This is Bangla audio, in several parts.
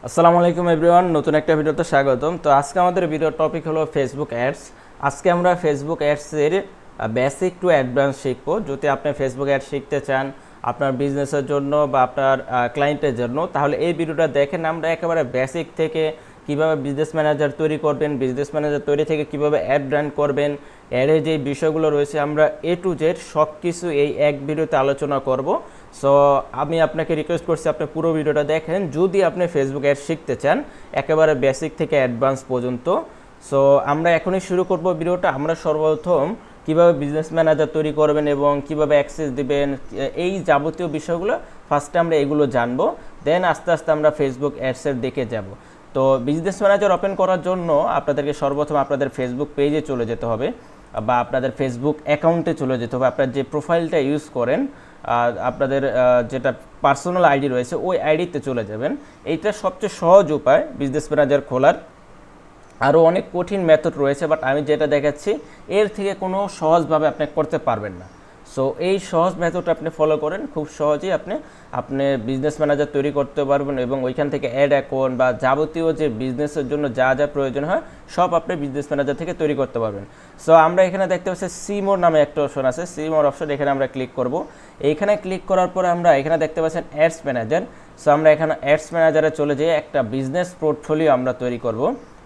আসসালামু আলাইকুম এভরিওয়ান, নতুন একটা ভিডিওতে স্বাগতম। তো আজকে আমাদের ভিডিওর টপিক হলো ফেসবুক অ্যাডস। আজকে আমরা ফেসবুক অ্যাডসের বেসিক টু অ্যাডভান্স শিখবো। যদি আপনি ফেসবুক অ্যাড শিখতে চান আপনার বিজনেসের জন্য বা আপনার ক্লায়েন্টের জন্য, তাহলে এই ভিডিওটা দেখেন। আমরা একেবারে বেসিক থেকে কিভাবে বিজনেস ম্যানেজার তৈরি করবেন, বিজনেস ম্যানেজার তৈরি থেকে কিভাবে অ্যাড রান করবেন, অ্যাডের যে বিষয়গুলো রয়েছে আমরা এ টু জেড সব কিছু এই এক ভিডিওতে আলোচনা করব। সো আমি আপনাকে রিকোয়েস্ট করছি আপনি পুরো ভিডিওটা দেখেন যদি আপনি ফেসবুক অ্যাড শিখতে চান একেবারে বেসিক থেকে অ্যাডভান্স পর্যন্ত। সো আমরা এখনই শুরু করব ভিডিওটা। আমরা সর্বপ্রথম কিভাবে বিজনেস ম্যানেজার তৈরি করবেন এবং কিভাবে অ্যাক্সেস দিবেন, এই যাবতীয় বিষয়গুলো ফার্স্টে আমরা এগুলো জানবো, দেন আস্তে আস্তে আমরা ফেসবুক অ্যাডসের দিকে যাব। তো বিজনেস ম্যানেজার ওপেন করার জন্য আপনাদেরকে সর্বপ্রথম আপনাদের ফেসবুক পেজে চলে যেতে হবে বা আপনাদের ফেসবুক অ্যাকাউন্টে চলে যেতে হবে। আপনার যে প্রোফাইলটা ইউজ করেন, আপনাদের যেটা পার্সোনাল আইডি রয়েছে ওই আইডিতে চলে যাবেন। এইটা সবচেয়ে সহজ উপায় বিজনেস ম্যানেজার খোলার। আরও অনেক কঠিন মেথড রয়েছে, বাট আমি যেটা দেখাচ্ছি এর থেকে কোনো সহজভাবে আপনি করতে পারবেন না। সো এই সহজ মেথডটা আপনি ফলো করেন, খুব সহজেই আপনি বিজনেস ম্যানেজার তৈরি করতে পারবেন এবং ওইখান থেকে অ্যাড অ্যাকাউন্ট বা যাবতীয় যে বিজনেসের জন্য যা যা প্রয়োজন হয় সব আপনি বিজনেস ম্যানেজার থেকে তৈরি করতে পারবেন। সো আমরা এখানে দেখতে পাচ্ছি সিমোর নামে একটা অপশন আছে, সিমোর অপশন এখানে আমরা ক্লিক করব। এইখানে ক্লিক করার পরে আমরা এখানে দেখতে পাচ্ছেন অ্যাডস ম্যানেজার। সো আমরা এখানে অ্যাডস ম্যানেজারে চলে যেয়ে একটা বিজনেস পোর্টফোলিও আমরা তৈরি করব।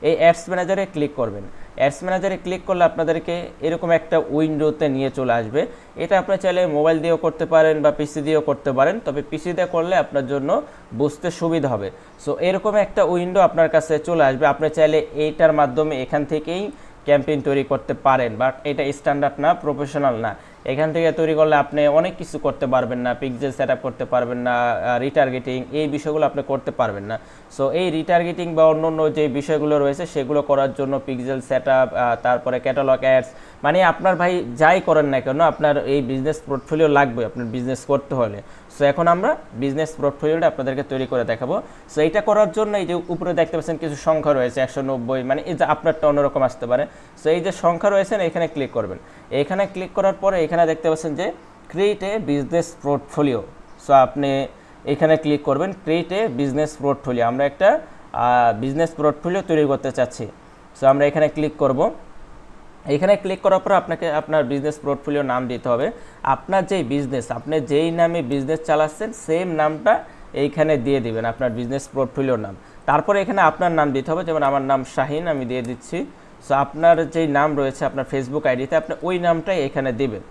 এই অ্যাডস ম্যানেজারে ক্লিক করবেন। অ্যাডস ম্যানেজারে ক্লিক করলে আপনাদেরকে এরকম একটা উইন্ডোতে নিয়ে চলে আসবে। এটা আপনি চাইলে মোবাইল দিয়েও করতে পারেন বা পিসি দিয়েও করতে পারেন, তবে পিসি দিয়ে করলে আপনার জন্য বুঝতে সুবিধা হবে। সো এরকম একটা উইন্ডো আপনার কাছে চলে আসবে। আপনি চাইলে এইটার মাধ্যমে এখান থেকেই ক্যাম্পেইন তৈরি করতে পারেন, বাট এটা স্ট্যান্ডার্ড না, প্রফেশনাল না। এখান থেকে তৈরি করলে আপনি অনেক কিছু করতে পারবেন না, পিক্সেল সেট আপ করতে পারবেন না, রিটার্গেটিং এই বিষয়গুলো আপনি করতে পারবেন না। সো এই রিটার্গেটিং বা অন্য অন্য যে বিষয়গুলো রয়েছে সেগুলো করার জন্য পিক্সেল সেট আপ, তারপরে ক্যাটালগ অ্যাডস, মানে আপনার ভাই যাই করেন না কেন আপনার এই বিজনেস পোর্টফোলিও লাগবে আপনার বিজনেস করতে হলে। সো এখন আমরা বিজনেস পোর্টফোলিওটা আপনাদেরকে তৈরি করে দেখাবো। সো এইটা করার জন্য এই যে উপরে দেখতে পাচ্ছেন কিছু সংখ্যা রয়েছে 190, মানে এই যে আপনারটা অন্যরকম আসতে পারে। সো এই যে সংখ্যা রয়েছে এখানে ক্লিক করবেন। এখানে ক্লিক করার পরে এখানে দেখতে পাচ্ছেন যে create a business portfolio. So আপনি এখানে ক্লিক করবেন ক্রিয়েট এ বিজনেস পোর্টফোলিও। আমরা একটা বিজনেস পোর্টফোলিও তৈরি করতে চাচ্ছি। সো আমরা এখানে ক্লিক করব। এখানে ক্লিক করার পর আপনাকে আপনার বিজনেস পোর্টফোলিও নাম দিতে হবে। আপনার যেই বিজনেস, আপনি যেই নামে বিজনেস চালাচ্ছেন সেম নামটা এইখানে দিয়ে দিবেন, আপনার বিজনেস পোর্টফোলিওর নাম। তারপরে এখানে আপনার নাম দিতে হবে, যেমন আমার নাম শাহিন, আমি দিয়ে দিচ্ছি। সো আপনার যেই নাম রয়েছে আপনার ফেসবুক আইডিতে আপনি ওই নামটাই এখানে দিবেন।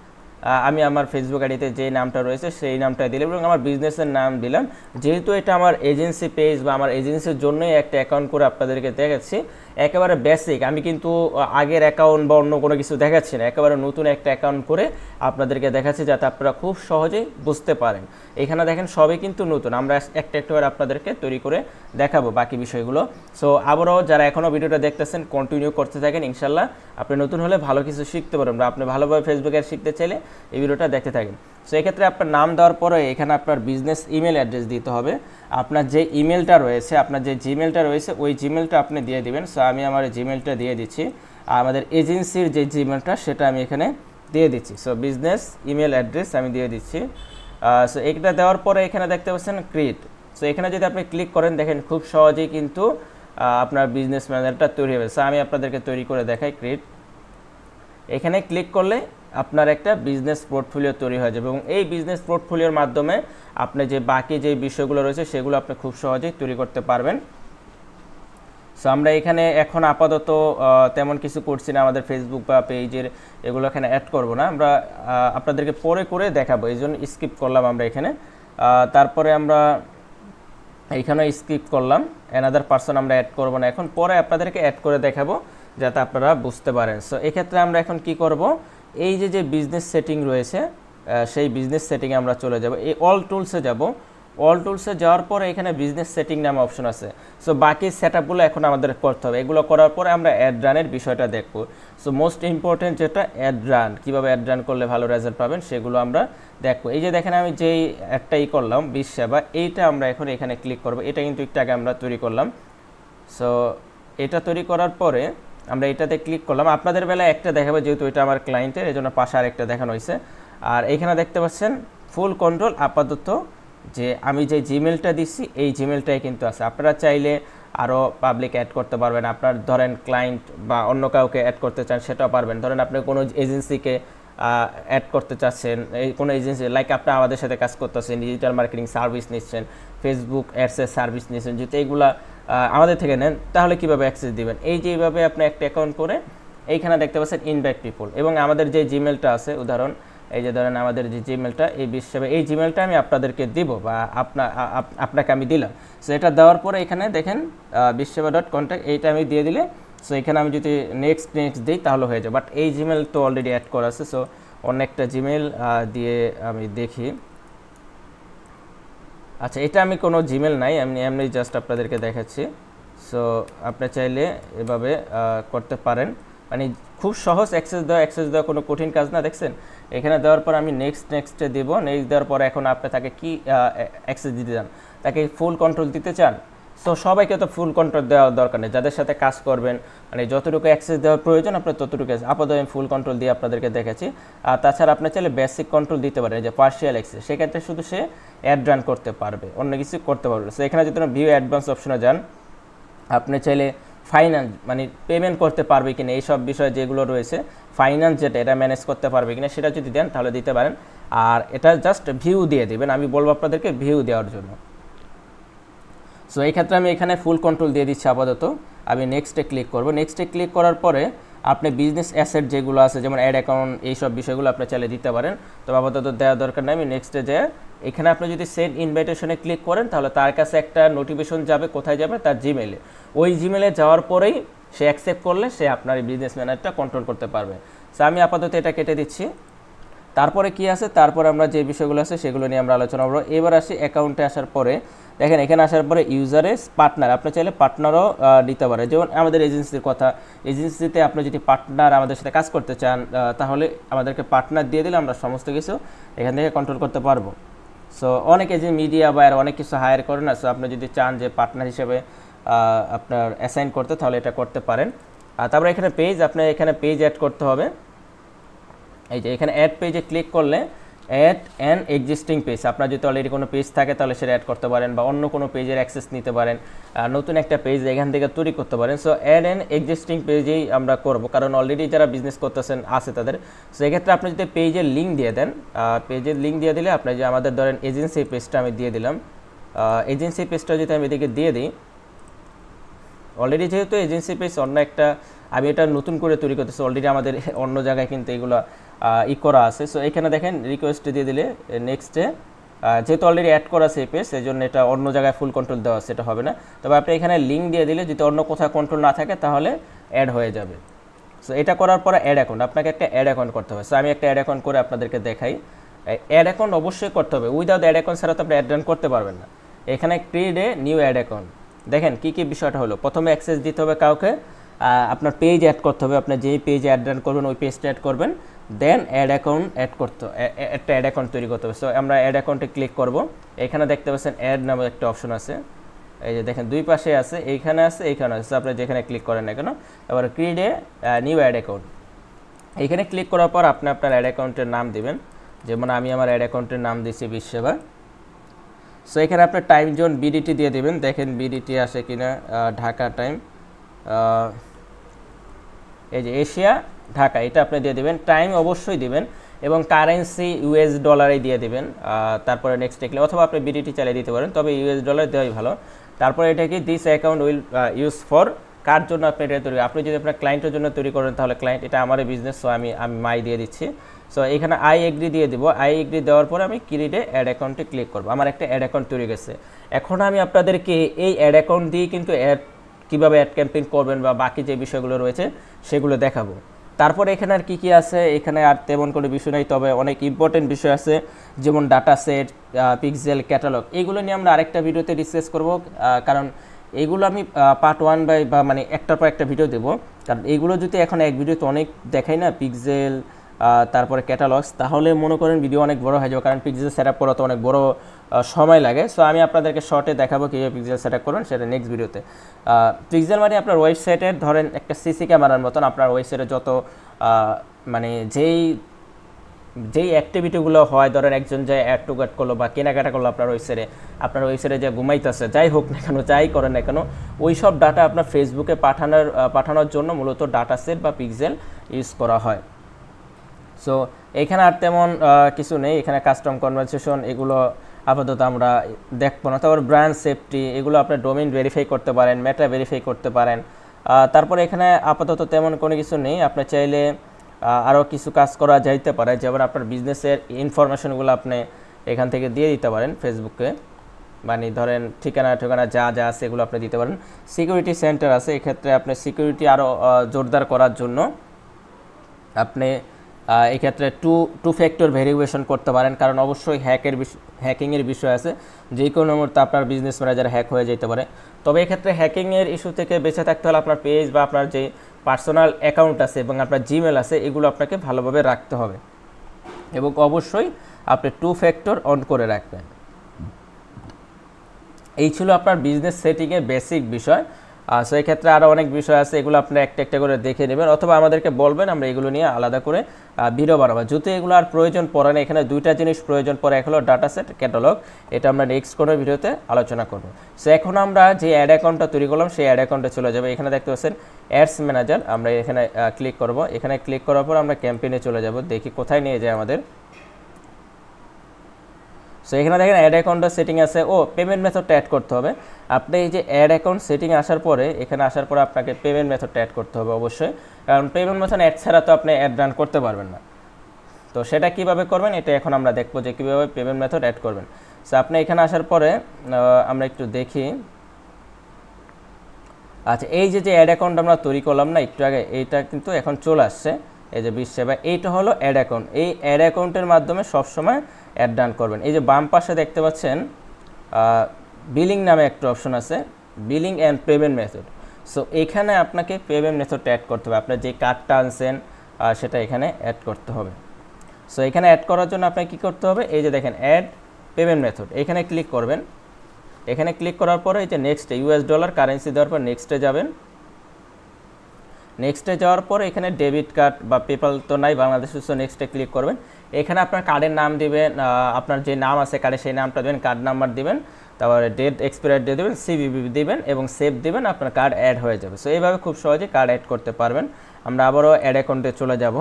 আমি আমার ফেসবুক আইডিতে যে নামটা রয়েছে সেই নামটা দিলাম এবং আমার বিজনেসের নাম দিলাম। যেহেতু এটা আমার এজেন্সি পেজ বা আমার এজেন্সির জন্যই একটা অ্যাকাউন্ট করে আপনাদেরকে দেখাচ্ছি, একেবারে বেসিক, আমি কিন্তু আগের অ্যাকাউন্ট বা অন্য কোনো কিছু দেখাচ্ছি না, একেবারে নতুন একটা অ্যাকাউন্ট করে আপনাদেরকে দেখাচ্ছি যাতে আপনারা খুব সহজেই বুঝতে পারেন। এখানে দেখেন সবই কিন্তু নতুন, আমরা একটা একটা করে আপনাদেরকে তৈরি করে দেখাবো বাকি বিষয়গুলো। সো আবারও যারা এখনও ভিডিওটা দেখতেছেন কন্টিনিউ করতে থাকেন, ইনশাল্লাহ আপনি নতুন হলে ভালো কিছু শিখতে পারবেন বা আপনি ভালোভাবে ফেসবুকে শিখতে চাইলে এই ভিডিওটা দেখতে থাকেন। সো এক্ষেত্রে আপনার নাম দেওয়ার পরে এখানে আপনার বিজনেস ইমেল অ্যাড্রেস দিতে হবে। আপনার যে ইমেলটা রয়েছে, আপনার যে জিমেলটা রয়েছে ওই জিমেলটা আপনি দিয়ে দিবেন। সো আমি আমার জিমেলটা দিয়ে দিচ্ছি, আমাদের এজেন্সির যে জিমেলটা সেটা আমি এখানে দিয়ে দিচ্ছি। সো বিজনেস ইমেল অ্যাড্রেস আমি দিয়ে দিচ্ছি। সো এটা দেওয়ার পরে এখানে দেখতে পাচ্ছেন ক্রিয়েট। সো এখানে যদি আপনি ক্লিক করেন দেখেন খুব সহজেই কিন্তু আপনার বিজনেস ম্যানেজারটা তৈরি হবে। সো আমি আপনাদেরকে তৈরি করে দেখাই ক্রিয়েট। এখানে ক্লিক করলে আপনার একটা বিজনেস পোর্টফোলিও তৈরি হয়ে যাবে এবং এই বিজনেস পোর্টফোলিওর মাধ্যমে আপনি যে বাকি যে বিষয়গুলো রয়েছে সেগুলো আপনি খুব সহজেই তৈরি করতে পারবেন। সো আমরা এখানে এখন আপাতত তেমন কিছু করছি না, আমাদের ফেসবুক বা পেজের এগুলো এখানে অ্যাড করব না, আমরা আপনাদেরকে পরে করে দেখাবো, এই জন্য স্কিপ করলাম আমরা এখানে। তারপরে আমরা এইখানে স্কিপ করলাম, অ্যানাদার পারসন আমরা অ্যাড করব না এখন, পরে আপনাদেরকে অ্যাড করে দেখাবো যাতে আপনারা বুঝতে পারেন। সো এক্ষেত্রে আমরা এখন কি করব, এই যে বিজনেস সেটিং রয়েছে সেই বিজনেস সেটিংয়ে আমরা চলে যাব, এই অল টুলসে যাব। অল টুলসে যাওয়ার পরে এখানে বিজনেস সেটিং নামে অপশন আছে। সো বাকি সেট আপগুলো এখন আমাদের করতে হবে, এগুলো করার পরে আমরা অ্যাড রানের বিষয়টা দেখব। সো মোস্ট ইম্পর্টেন্ট যেটা অ্যাড রান, কীভাবে অ্যাড রান করলে ভালো রেজাল্ট পাবেন সেগুলো আমরা দেখবো। এই যে দেখেন আমি যেই অ্যাডটাই করলাম বিশ সেবা, এইটা আমরা এখন এখানে ক্লিক করব। এটা কিন্তু একটু আগে আমরা তৈরি করলাম। সো এটা তৈরি করার পরে আমরা এটাতে ক্লিক করলাম। আপনাদের বেলায় একটা দেখাবে যেহেতু এটা আমার ক্লায়েন্টের, এই জন্য পাশে আরেকটা দেখানো হয়েছে। আর এখানে দেখতে পাচ্ছেন ফুল কন্ট্রোল আপাতত যে আমি যে জিমেলটা দিচ্ছি এই জিমেলটাই কিন্তু আছে। আপনারা চাইলে আরও পাবলিক অ্যাড করতে পারবেন, আপনার ধরেন ক্লায়েন্ট বা অন্য কাউকে অ্যাড করতে চান সেটাও পারবেন। ধরেন আপনি কোনো এজেন্সিকে অ্যাড করতে চাচ্ছেন, এই কোনো এজেন্সি লাইক আপনি আমাদের সাথে কাজ করতেছেন, ডিজিটাল মার্কেটিং সার্ভিস নিচ্ছেন, ফেসবুক অ্যাডসের সার্ভিস নিচ্ছেন, যদি এইগুলা আমাদের থেকে নেন তাহলে কীভাবে অ্যাক্সেস দিবেন? এই যে এইভাবে আপনি একটা অ্যাকাউন্ট করে এইখানে দেখতে পাচ্ছেন ইনভাইট পিপল, এবং আমাদের যে জিমেলটা আছে উদাহরণ এই যে ধরেন আমাদের যে জিমেলটা এই হিসেবে এই জিমেলটা আমি আপনাদেরকে দিব বা আপনাকে আমি দিলাম। সো এটা দেওয়ার পরে এখানে দেখেন bissewa.contact এইটা আমি দিয়ে দিলে সো এখানে আমি যদি নেক্সট দিই তাহলে হয়ে যায়। বাট এই জিমেল তো অলরেডি অ্যাড করা আছে, সো অনেকটা জিমেল দিয়ে আমি দেখি। আচ্ছা, এটা আমি কোনো জিমেল নাই, আমি এমনি জাস্ট আপনাদেরকে দেখাচ্ছি। সো আপনি চাইলে এভাবে করতে পারেন, মানে খুব সহজ অ্যাক্সেস দেওয়া কোনো কঠিন কাজ না। দেখছেন এখানে দেওয়ার পর আমি নেক্সটে দেব, নেক্সট দেওয়ার পরে এখন আপনি তাকে কি অ্যাক্সেস দিতে চান, তাকে ফুল কন্ট্রোল দিতে চান। সো সবাইকে তো ফুল কন্ট্রোল দেওয়ার দরকার নেই, যাদের সাথে কাজ করবেন মানে যতটুকু অ্যাক্সেস দেওয়ার প্রয়োজন আপনার ততটুকু আপাতত আমি ফুল কন্ট্রোল দিয়ে আপনাদেরকে দেখেছি। আর তাছাড়া আপনি চাইলে বেসিক কন্ট্রোল দিতে পারেন, যে পার্শিয়াল অ্যাক্সেস, সেক্ষেত্রে শুধু সে অ্যাড রান করতে পারবে, অন্য কিছু করতে পারবে। সো এখানে যদি ভিউ অ্যাডভান্স অপশনে যান, আপনি চাইলে ফাইন্যান্স মানে পেমেন্ট করতে পারবে কিনা এইসব বিষয় যেগুলো রয়েছে, ফাইন্যান্স যেটা এটা ম্যানেজ করতে পারবে কিনা সেটা যদি দেন তাহলে দিতে পারেন। আর এটা জাস্ট ভিউ দিয়ে দিবেন, আমি বলবো আপনাদেরকে ভিউ দেওয়ার জন্য। সো এই ক্ষেত্রে আমি এখানে ফুল কন্ট্রোল দিয়ে দিচ্ছি আপাতত। আমি নেক্সটে ক্লিক করব, নেক্সটে ক্লিক করার পরে আপনি বিজনেস অ্যাসেট যেগুলো আছে যেমন অ্যাড অ্যাকাউন্ট এইসব বিষয়গুলো আপনি চাইলে দিতে পারেন, তবে আপাতত দেওয়ার দরকার নেই। আমি নেক্সটে যাই, এখানে আপনি যদি সেন্ড ইনভাইটেশনে ক্লিক করেন তাহলে তার কাছে একটা নোটিফিকেশন যাবে, কোথায় যাবে? তার জিমেলে। ওই জিমেলে যাওয়ার পরেই সে অ্যাকসেপ্ট করলে সে আপনার এই বিজনেস ম্যানেজারটা কন্ট্রোল করতে পারবে। সো আমি আপাতত এটা কেটে দিচ্ছি। তারপরে কি আছে, তারপর আমরা যে বিষয়গুলো আছে সেগুলো নিয়ে আমরা আলোচনা করব। এবার আসি অ্যাকাউন্টে আসার পরে, দেখেন এখানে আসার পরে ইউজারের পার্টনার, আপনি চাইলে পার্টনারও দিতে পারেন। যেমন আমাদের এজেন্সির কথা, এজেন্সিতে আপনি যদি পার্টনার আমাদের সাথে কাজ করতে চান তাহলে আমাদেরকে পার্টনার দিয়ে দিলে আমরা সমস্ত কিছু এখান থেকে কন্ট্রোল করতে পারবো। সো অনেকে যে মিডিয়া বায়ার অনেক কিছু হায়ার করে না, সো আপনি যদি চান যে পার্টনার হিসেবে আপনার অ্যাসাইন করতে তাহলে এটা করতে পারেন। আর তারপরে এখানে পেজ, আপনার এখানে পেজ অ্যাড করতে হবে। এই যে এখানে অ্যাড পেজে ক্লিক করলে অ্যাড অ্যান এক্সিস্টিং পেজ, আপনার যদি অলরেডি কোনো পেজ থাকে তাহলে সেটা অ্যাড করতে পারেন বা অন্য কোনো পেজের অ্যাক্সেস নিতে পারেন, নতুন একটা পেজ এখান থেকে তৈরি করতে পারেন। সো অ্যাড অ্যান এক্সিস্টিং পেজেই আমরা করব, কারণ অলরেডি যারা বিজনেস করতেছেন আছে তাদের। সো এক্ষেত্রে আপনি যদি পেজের লিঙ্ক দিয়ে দেন, পেজের লিঙ্ক দিয়ে দিলে আপনার যে আমাদের ধরেন এজেন্সি পেজটা আমি দিয়ে দিলাম, এজেন্সি পেজটা যদি আমি এদিকে দিয়ে দিই, অলরেডি যেহেতু এজেন্সি পেজ অন্য একটা আমি এটা নতুন করে তৈরি করতেছি, অলরেডি আমাদের অন্য জায়গায় কিন্তু এগুলো করা আছে। সো এখানে দেখেন রিকোয়েস্ট দিয়ে দিলে নেক্সটে, যেহেতু অলরেডি অ্যাড করা আছে এই পেজ সেই জন্য এটা অন্য জায়গায় ফুল কন্ট্রোল দেওয়া আছে, এটা হবে না। তবে আপনি এখানে লিঙ্ক দিয়ে দিলে যদি অন্য কোথাও কন্ট্রোল না থাকে তাহলে অ্যাড হয়ে যাবে। সো এটা করার পরে অ্যাড অ্যাকাউন্ট, আপনাকে একটা অ্যাড অ্যাকাউন্ট করতে হবে। সো আমি একটা অ্যাড অ্যাকাউন্ট করে আপনাদেরকে দেখাই। অ্যাড অ্যাকাউন্ট অবশ্যই করতে হবে, উইদাউট অ্যাড অ্যাকাউন্ট ছাড়া তো আপনি অ্যাড রান করতে পারবেন না। এখানে create a new ad account, দেখেন কী কী বিষয়টা হলো। প্রথমে অ্যাক্সেস দিতে হবে কাউকে, আপনার পেজ অ্যাড করতে হবে, আপনার যেই পেজে অ্যাড রান করবেন ওই পেজটা অ্যাড করবেন, দেন অ্যাড অ্যাকাউন্ট অ্যাড করতে একটা অ্যাড অ্যাকাউন্ট তৈরি করতে হবে। সো আমরা অ্যাড অ্যাকাউন্টে ক্লিক করব, এখানে দেখতে পাচ্ছেন অ্যাড নামে একটা অপশন আছে, এই যে দেখেন দুই পাশে আছে, এইখানে আছে এইখানে আছে। আপনি যেখানে ক্লিক করেন না কেন, এবার create a new ad account, এইখানে ক্লিক করার পর আপনি আপনার অ্যাড অ্যাকাউন্টের নাম দিবেন, যেমন আমি আমার অ্যাড অ্যাকাউন্টের নাম দিচ্ছি বিশ্বসেবা। সো এখানে আপনার টাইম জোন বিডিটি দিয়ে দেবেন, দেখেন বিডিটি আসে কিনা, ঢাকা টাইম, এই যে এশিয়া ঢাকা, এটা আপনি দিয়ে দেবেন। টাইম অবশ্যই দিবেন এবং কারেন্সি ইউএস ডলারে দিয়ে দেবেন। তারপরে নেক্সট ক্লিক, অথবা আপনি বিডিটি চালিয়ে দিতে পারেন, তবে ইউএস ডলার দেওয়াই ভালো। তারপরে এটা কি this account will use for, কার জন্য আপনি এটা তৈরি, আপনি যদি আপনার ক্লায়েন্টের জন্য তৈরি করেন তাহলে ক্লায়েন্ট, এটা আমারই বিজনেস, সো আমি মাই দিয়ে দিচ্ছি। সো এখানে আই এগ্রি দিয়ে দিব, আই এগ্রি দেওয়ার পরে আমি ক্রিয়েট অ্যাড অ্যাকাউন্টে ক্লিক করব। আমার একটা অ্যাড অ্যাকাউন্ট তৈরি গেছে। এখন আমি আপনাদেরকে এই অ্যাড অ্যাকাউন্ট দিয়ে কিন্তু কীভাবে অ্যাড ক্যাম্পেইন করবেন বা বাকি যে বিষয়গুলো রয়েছে সেগুলো দেখাবো। তারপরে এখানে আর কি আছে, এখানে আর তেমন কোনো বিষয় নেই, তবে অনেক ইম্পর্টেন্ট বিষয় আছে, যেমন ডাটা সেট, পিক্সেল, ক্যাটালগ, এইগুলো নিয়ে আমরা আরেকটা ভিডিওতে ডিসকাস করব, কারণ এইগুলো আমি পার্ট 1 বা মানে একটার পর একটা ভিডিও দেবো, কারণ এইগুলো যদি এখন এক ভিডিওতে অনেক দেখাই না, পিক্সেল তারপরে ক্যাটালগস, তাহলে মনে করেন ভিডিও অনেক বড় হয়ে যাবে, কারণ পিক্সেল সেট আপ করা তো অনেক বড় সময় লাগে। সো আমি আপনাদেরকে শর্টে দেখাবো কীভাবে পিক্সেল সেট আপ করবেন, সেটা নেক্সট ভিডিওতে। পিক্সেল মানে আপনার ওয়েবসাইটের ধরেন একটা সিসি ক্যামেরার মতন, আপনার ওয়েবসাইটে যত মানে যেই যেই অ্যাক্টিভিটিগুলো হয়, ধরেন একজন যে অ্যাড টু গেট করলো বা কেনাকাটা করলো আপনার ওয়েবসাইটে যে ঘুমাইতেছে, যাই হোক না কেন, যাই করেন না কেন, ওই সব ডাটা আপনার ফেসবুকে পাঠানোর জন্য মূলত ডাটা সেট বা পিক্সেল ইউজ করা হয়। সো এখানে আর তেমন কিছু নেই, এখানে কাস্টম কনভারসেশন এগুলো আপাতত আমরা দেখবো না। তারপর ব্র্যান্ড সেফটি, এগুলো আপনার ডোমেইন ভেরিফাই করতে পারেন, মেটা ভেরিফাই করতে পারেন। তারপরে এখানে আপাতত তেমন কোনো কিছু নেই। আপনি চাইলে আরও কিছু কাজ করা যাইতে পারে, যেমন আপনার বিজনেসের ইনফরমেশনগুলো আপনি এখান থেকে দিয়ে দিতে পারেন ফেসবুকে, মানে ধরেন ঠিকানা যা যা আছে এগুলো আপনি দিতে পারেন। সিকিউরিটি সেন্টার আছে, এক্ষেত্রে আপনি সিকিউরিটি আরও জোরদার করার জন্য আপনি এক্ষেত্রে টু ফ্যাক্টর ভেরিফিকেশন করতে পারেন, কারণ অবশ্যই হ্যাকিংয়ের বিষয় আছে, যে কোনো মুহূর্তে আপনার বিজনেস ম্যানেজার হ্যাক হয়ে যেতে পারে। তবে এক্ষেত্রে হ্যাকিংয়ের ইস্যু থেকে বেঁচে থাকতে হলে আপনার পেজ বা আপনার যে পার্সোনাল অ্যাকাউন্ট আছে এবং আপনার জিমেল আছে এগুলো আপনাকে ভালোভাবে রাখতে হবে, এবং অবশ্যই আপনি টু ফ্যাক্টর অন করে রাখবেন। এই ছিল আপনার বিজনেস সেটিংয়ের বেসিক বিষয়। সো এই ক্ষেত্রে আরও অনেক বিষয় আছে, এগুলো আপনি একটা একটা করে দেখে নেবেন, অথবা আমাদেরকে বলবেন, আমরা এগুলো নিয়ে আলাদা করে ভিডিও বানাবো। যদি এগুলো আর প্রয়োজন পড়ে না, এখানে দুইটা জিনিস প্রয়োজন পড়ে, এক হলো ডাটা সেট, ক্যাটালগ, এটা আমরা নেক্সট কোনো ভিডিওতে আলোচনা করব। সো এখন আমরা যে অ্যাড অ্যাকাউন্টটা তৈরি করলাম সেই অ্যাড অ্যাকাউন্টে চলে যাবে। এখানে দেখতে পাচ্ছেন অ্যাডস ম্যানেজার, আমরা এখানে ক্লিক করব। এখানে ক্লিক করার পর আমরা ক্যাম্পেইনে চলে যাব, দেখি কোথায় নিয়ে যায় আমাদের। সো এখানে দেখেন অ্যাড অ্যাকাউন্টের সেটিং আছে, পেমেন্ট মেথডটা অ্যাড করতে হবে। আপনি এই যে অ্যাড অ্যাকাউন্ট সেটিং আসার পরে এখানে আসার পরে আপনাকে পেমেন্ট মেথডটা অ্যাড করতে হবে অবশ্যই, কারণ পেমেন্ট মেথড অ্যাড ছাড়া তো আপনি অ্যাড রান করতে পারবেন না। তো সেটা কিভাবে করবেন এটা এখন আমরা দেখবো যে কীভাবে পেমেন্ট মেথড অ্যাড করবেন। সো আপনি এখানে আসার পরে আমরা একটু দেখি। আচ্ছা, এই যে অ্যাড অ্যাকাউন্ট আমরা তৈরি করলাম না একটু আগে, এইটা কিন্তু এখন চলে আসছে, এই যে 20 সেবা, এইটা হলো অ্যাড অ্যাকাউন্ট। এই অ্যাড অ্যাকাউন্টের মাধ্যমে সবসময় অ্যাড রান করবেন। এই যে বাম পাশে দেখতে পাচ্ছেন বিলিং নামে একটা অপশন আছে, billing and payment method. So এখানে আপনাকে পেমেন্ট মেথডটা অ্যাড করতে হবে, আপনার যে কার্ডটা আনছেন সেটা এখানে অ্যাড করতে হবে। সো এখানে অ্যাড করার জন্য আপনাকে কী করতে হবে, এই যে দেখেন অ্যাড পেমেন্ট মেথড, এখানে ক্লিক করবেন। এখানে ক্লিক করার পরে এই যে নেক্সটে $US কারেন্সি দেওয়ার পর নেক্সটে যাবেন। নেক্সটে যাওয়ার পর এখানে ডেবিট কার্ড বা পেপাল তো নাই বাংলাদেশে, সো নেক্সটে ক্লিক করবেন। এখানে আপনার কার্ডের নাম দিবেন, আপনার যে নাম আছে কার্ডে সেই নামটা দেবেন, কার্ড নাম্বার দিবেন, তারপরে ডেট এক্সপায়ার ডেট দেবেন, CVV দিবেন এবং সেভ দিবেন, আপনার কার্ড অ্যাড হয়ে যাবে। সো এইভাবে খুব সহজে কার্ড অ্যাড করতে পারবেন। আমরা আবারও অ্যাড অ্যাকাউন্টে চলে যাব।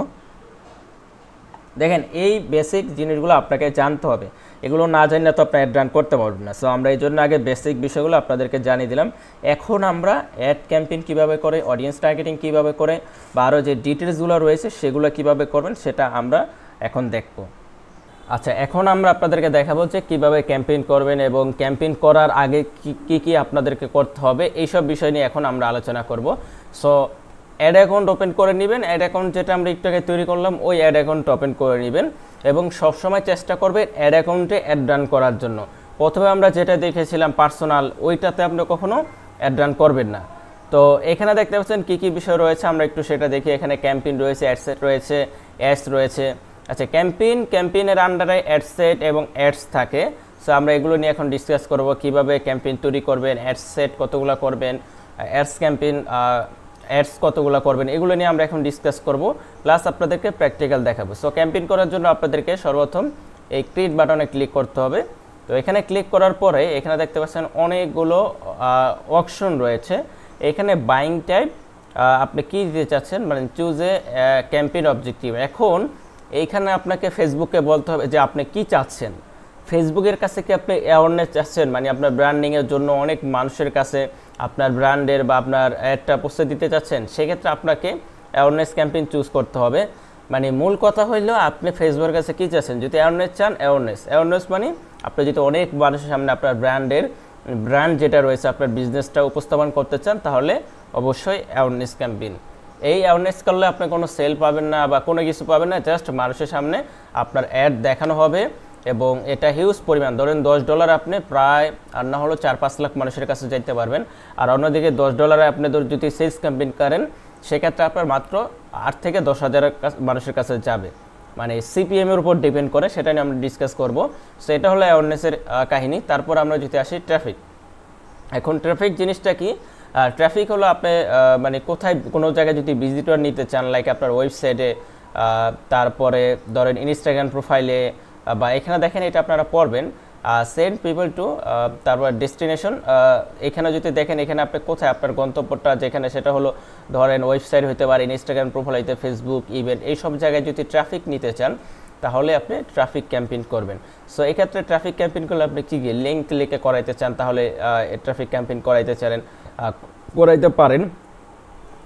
দেখেন এই বেসিক জিনিসগুলো আপনাকে জানতে হবে, এগুলো না জানলে তো আপনি অ্যাড রান করতে পারবেন না। সো আমরা এই জন্য আগে বেসিক বিষয়গুলো আপনাদেরকে জানিয়ে দিলাম। এখন আমরা অ্যাড ক্যাম্পেইন কীভাবে করে, অডিয়েন্স টার্গেটিং কীভাবে করে, বা আরও যে ডিটেলসগুলো রয়েছে সেগুলো কীভাবে করবেন সেটা আমরা এখন দেখব। আচ্ছা, এখন আমরা আপনাদেরকে দেখাবো যে কীভাবে ক্যাম্পেইন করবেন এবং ক্যাম্পেইন করার আগে কী আপনাদেরকে করতে হবে, এইসব বিষয় নিয়ে এখন আমরা আলোচনা করব। সো অ্যাড অ্যাকাউন্ট ওপেন করে নেবেন, অ্যাড অ্যাকাউন্ট যেটা আমরা একটু আগে তৈরি করলাম ওই অ্যাড অ্যাকাউন্ট ওপেন করে নেবেন এবং সবসময় চেষ্টা করবেন অ্যাড অ্যাকাউন্টে অ্যাড রান করার জন্য। প্রথমে আমরা যেটা দেখেছিলাম পার্সোনাল, ওইটাতে আপনি কখনো অ্যাড রান করবেন না। তো এখানে দেখতে পাচ্ছেন কী কী বিষয় রয়েছে, আমরা একটু সেটা দেখি। এখানে ক্যাম্পেইন রয়েছে, অ্যাডসেট রয়েছে, অ্যাডস রয়েছে। আচ্ছা, ক্যাম্পেইনের আন্ডারে অ্যাডসেট এবং অ্যাডস থাকে। সো আমরা এগুলো নিয়ে এখন ডিসকাস করব, কীভাবে ক্যাম্পেইন তৈরি করবেন, অ্যাডসেট কতগুলো করবেন, অ্যাডস ক্যাম্পেইন অ্যাডস কতগুলো করবেন, এগুলো নিয়ে আমরা এখন ডিসকাস করব, প্লাস আপনাদেরকে প্র্যাকটিক্যাল দেখাবো। সো ক্যাম্পেইন করার জন্য আপনাদেরকে সর্বপ্রথম এই ক্রিয়েট বাটনে ক্লিক করতে হবে। তো এখানে ক্লিক করার পরে এখানে দেখতে পাচ্ছেন অনেকগুলো অপশন রয়েছে। এখানে বাইং টাইপ, আপনি কী দিতে চাচ্ছেন, মানে চুজ এ ক্যাম্পেইন অবজেক্টিভ। এখন এইখানে আপনাকে ফেসবুককে বলতে হবে যে আপনি কি চাচ্ছেন। ফেসবুকের কাছে কি আপনি অ্যাওয়ারনেস চাচ্ছেন, মানে আপনার ব্র্যান্ডিংয়ের জন্য অনেক মানুষের কাছে আপনার ব্র্যান্ডের বা আপনার অ্যাডটা পৌঁছে দিতে চাচ্ছেন, সেক্ষেত্রে আপনাকে অ্যাওয়ারনেস ক্যাম্পেইন চুজ করতে হবে। মানে মূল কথা হইলো আপনি ফেসবুকের কাছে কী চাচ্ছেন, যদি অ্যাওয়ারনেস চান, অ্যাওয়ারনেস মানে আপনি যদি অনেক মানুষের সামনে আপনার ব্র্যান্ড যেটা রয়েছে আপনার বিজনেসটা উপস্থাপন করতে চান, তাহলে অবশ্যই অ্যাওয়ারনেস ক্যাম্পেইন। এই অ্যাওয়ারনেস করলে আপনি কোনো সেল পাবেন না বা কোনো কিছু পাবেন না, জাস্ট মানুষের সামনে আপনার অ্যাড দেখানো হবে এবং এটা হিউজ পরিমাণ, ধরেন $10 আপনি প্রায় আর না হলো 4-5 লাখ মানুষের কাছে যাইতে পারবেন। আর অন্যদিকে $10 আপনি যদি সেলস ক্যাম্পেইন করেন সেক্ষেত্রে আপনার মাত্র 8 থেকে 10,000 মানুষের কাছে যাবে, মানে CPM-এর উপর ডিপেন্ড করে, সেটা নিয়ে আমরা ডিসকাস করব। সো এটা হলো অ্যাওয়ারনেসের কাহিনী। তারপর আমরা যদি আসি ট্রাফিক। এখন ট্রাফিক জিনিসটা কি, ট্রাফিক হলো আপনি মানে কোথায় কোনো জায়গায় যদি ভিজিটর নিতে চান, লাইক আপনার ওয়েবসাইটে তারপরে ধরেন ইনস্টাগ্রাম প্রোফাইলে বা এখানে দেখেন এটা আপনারা পড়বেন সেন্ড পিপল টু, তারপর ডেস্টিনেশন। এখানে যদি দেখেন এখানে আপনি কোথায় আপনার গন্তব্যটা যেখানে, সেটা হলো ধরেন ওয়েবসাইট হতে পারে, ইনস্টাগ্রাম প্রোফাইল হইতে, ফেসবুক ইভেন্ট, এই সব জায়গায় যদি ট্রাফিক নিতে চান তাহলে আপনি ট্রাফিক ক্যাম্পেইন করবেন। সো এক্ষেত্রে ট্রাফিক ক্যাম্পেইন করলে আপনি কি লিঙ্ক লিখে করাইতে চান তাহলে ট্রাফিক ক্যাম্পেইন করাইতে পারেন।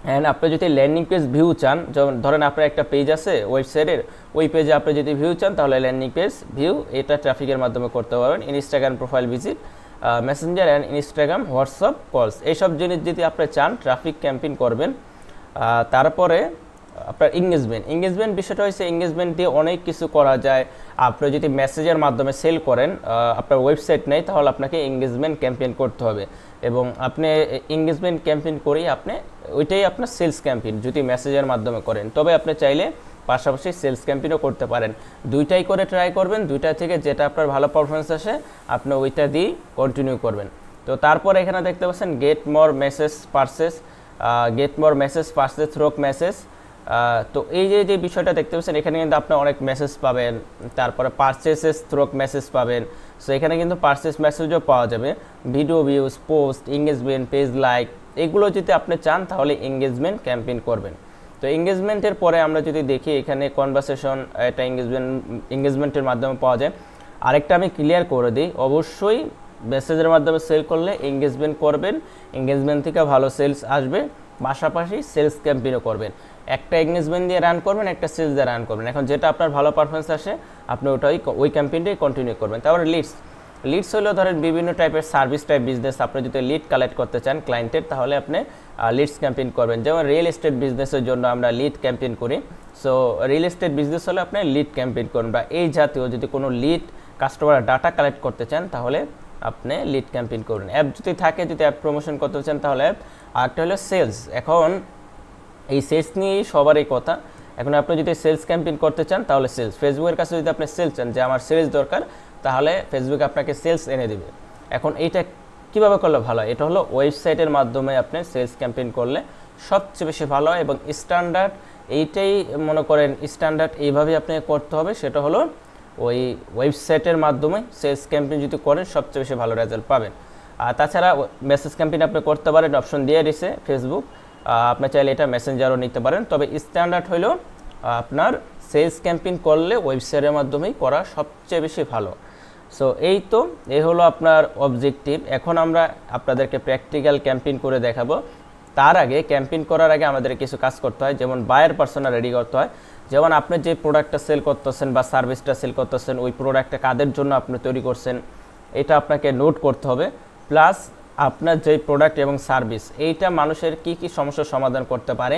অ্যান্ড আপনি যদি ল্যান্ডিং পেজ ভিউ চান, যেমন ধরেন আপনার একটা পেজ আছে ওয়েবসাইটের, ওই পেজে আপনি যদি ভিউ চান তাহলে ল্যান্ডিং পেজ ভিউ এটা ট্রাফিকের মাধ্যমে করতে পারবেন। Instagram profile visit, Messenger and Instagram WhatsApp কলস, এইসব জিনিস যদি আপনি চান ট্রাফিক ক্যাম্পেইন করবেন। তারপরে আপনার এঙ্গেজমেন্ট বিষয়টা হচ্ছে এঙ্গেজমেন্ট দিয়ে অনেক কিছু করা যায়। আপনি যদি মেসেজের মাধ্যমে সেল করেন, আপনার ওয়েবসাইট নেই, তাহলে আপনাকে এঙ্গেজমেন্ট ক্যাম্পেইন করতে হবে এবং আপনি এঙ্গেজমেন্ট ক্যাম্পেইন করেই আপনি ওইটাই আপনার সেলস ক্যাম্পেইন যদি মেসেজের মাধ্যমে করেন। তবে আপনি চাইলে পাশাপাশি সেলস ক্যাম্পেইনও করতে পারেন, দুইটাই করে ট্রাই করবেন। দুইটা থেকে যেটা আপনার ভালো পারফরমেন্স আসে আপনি ওইটা দিয়ে কন্টিনিউ করবেন। তো তারপর এখানে দেখতে পাচ্ছেন get more message purchase through message. তো এই যে বিষয়টা দেখতে পাচ্ছেন এখানে কিন্তু আপনি অনেক মেসেজ পাবেন, তারপরে পারচেসেস থ্রু মেসেজ পাবেন। সো এখানে কিন্তু পারচেস মেসেজও পাওয়া যাবে, video views, post, engagement, page like, এগুলো যদি আপনি চান তাহলে এঙ্গেজমেন্ট ক্যাম্পেইন করবেন। তো এঙ্গেজমেন্টের পরে আমরা যদি দেখি এখানে কনভারসেশন, এটা এঙ্গেজমেন্টের মাধ্যমে পাওয়া যায়। আরেকটা আমি ক্লিয়ার করে দিই, অবশ্যই মেসেজের মাধ্যমে সেল করলে এঙ্গেজমেন্ট করবেন, এঙ্গেজমেন্ট থেকে ভালো সেলস আসবে, পাশাপাশি সেলস ক্যাম্পেইনও করবেন। একটা এঙ্গেজমেন্ট দিয়ে রান করবেন, একটা সেলস দিয়ে রান করবেন। এখন যেটা আপনার ভালো পারফরমেন্স আসে আপনি ওই ক্যাম্পেইনটাই কন্টিনিউ করবেন। তারপরে লিডস হলো ধরেন বিভিন্ন টাইপের সার্ভিস টাইপ বিজনেস, আপনি যদি লিড কালেক্ট করতে চান ক্লায়েন্টের তাহলে আপনি লিডস ক্যাম্পেইন করবেন। যেমন রিয়েল এস্টেট বিজনেসের জন্য আমরা লিড ক্যাম্পেইন করি। সো রিয়েল এস্টেট বিজনেস হলে আপনি লিড ক্যাম্পেইন করবেন, বা এই জাতীয় যদি কোনো লিড কাস্টমার ডাটা কালেক্ট করতে চান তাহলে আপনি লিড ক্যাম্পেইন করবেন। অ্যাপ যদি থাকে, যদি অ্যাপ প্রমোশন করতে চান তাহলে অ্যাপ। আরেকটা হলো সেলস। এখন এই সেলস নিয়েই সবারই কথা। এখন আপনি যদি সেলস ক্যাম্পেইন করতে চান তাহলে সেলস, ফেসবুকের কাছে যদি আপনি সেলস চান যে আমার সেলস দরকার, তাহলে ফেসবুক আপনাকে সেলস এনে দেবে। এখন এইটা কীভাবে করলে ভালো হয়, এটা হলো ওয়েবসাইটের মাধ্যমে আপনি সেলস ক্যাম্পেইন করলে সবচেয়ে বেশি ভালো হয় এবং স্ট্যান্ডার্ড এইটাই মনে করেন স্ট্যান্ডার্ড এইভাবেই আপনাকে করতে হবে। সেটা হলো ওই ওয়েবসাইটের মাধ্যমে সেলস ক্যাম্পেইন যদি করেন সবচেয়ে বেশি ভালো রেজাল্ট পাবেন। আর তাছাড়া মেসেজ ক্যাম্পেইন আপনি করতে পারেন, অপশন দিয়ে দিছে ফেসবুক, আপনি চাইলে এটা মেসেঞ্জারও নিতে পারেন। তবে স্ট্যান্ডার্ড হলো আপনার সেলস ক্যাম্পেইন করলে ওয়েবসাইটের মাধ্যমেই করা সবচেয়ে বেশি ভালো। সো এই হলো আপনার অবজেক্টিভ। এখন আমরা আপনাদেরকে প্র্যাকটিক্যাল ক্যাম্পেইন করে দেখাবো। তার আগে ক্যাম্পেইন করার আগে আমাদের কিছু কাজ করতে হয়, যেমন বায়ার পার্সোনা রেডি করতে হয়। যেমন আপনি যে প্রোডাক্টটা সেল করতেছেন বা সার্ভিসটা সেল করতেছেন, ওই প্রোডাক্টটা কাদের জন্য আপনি তৈরি করছেন এটা আপনাকে নোট করতে হবে। প্লাস আপনার যে প্রোডাক্ট এবং সার্ভিস এইটা মানুষের কি কি সমস্যার সমাধান করতে পারে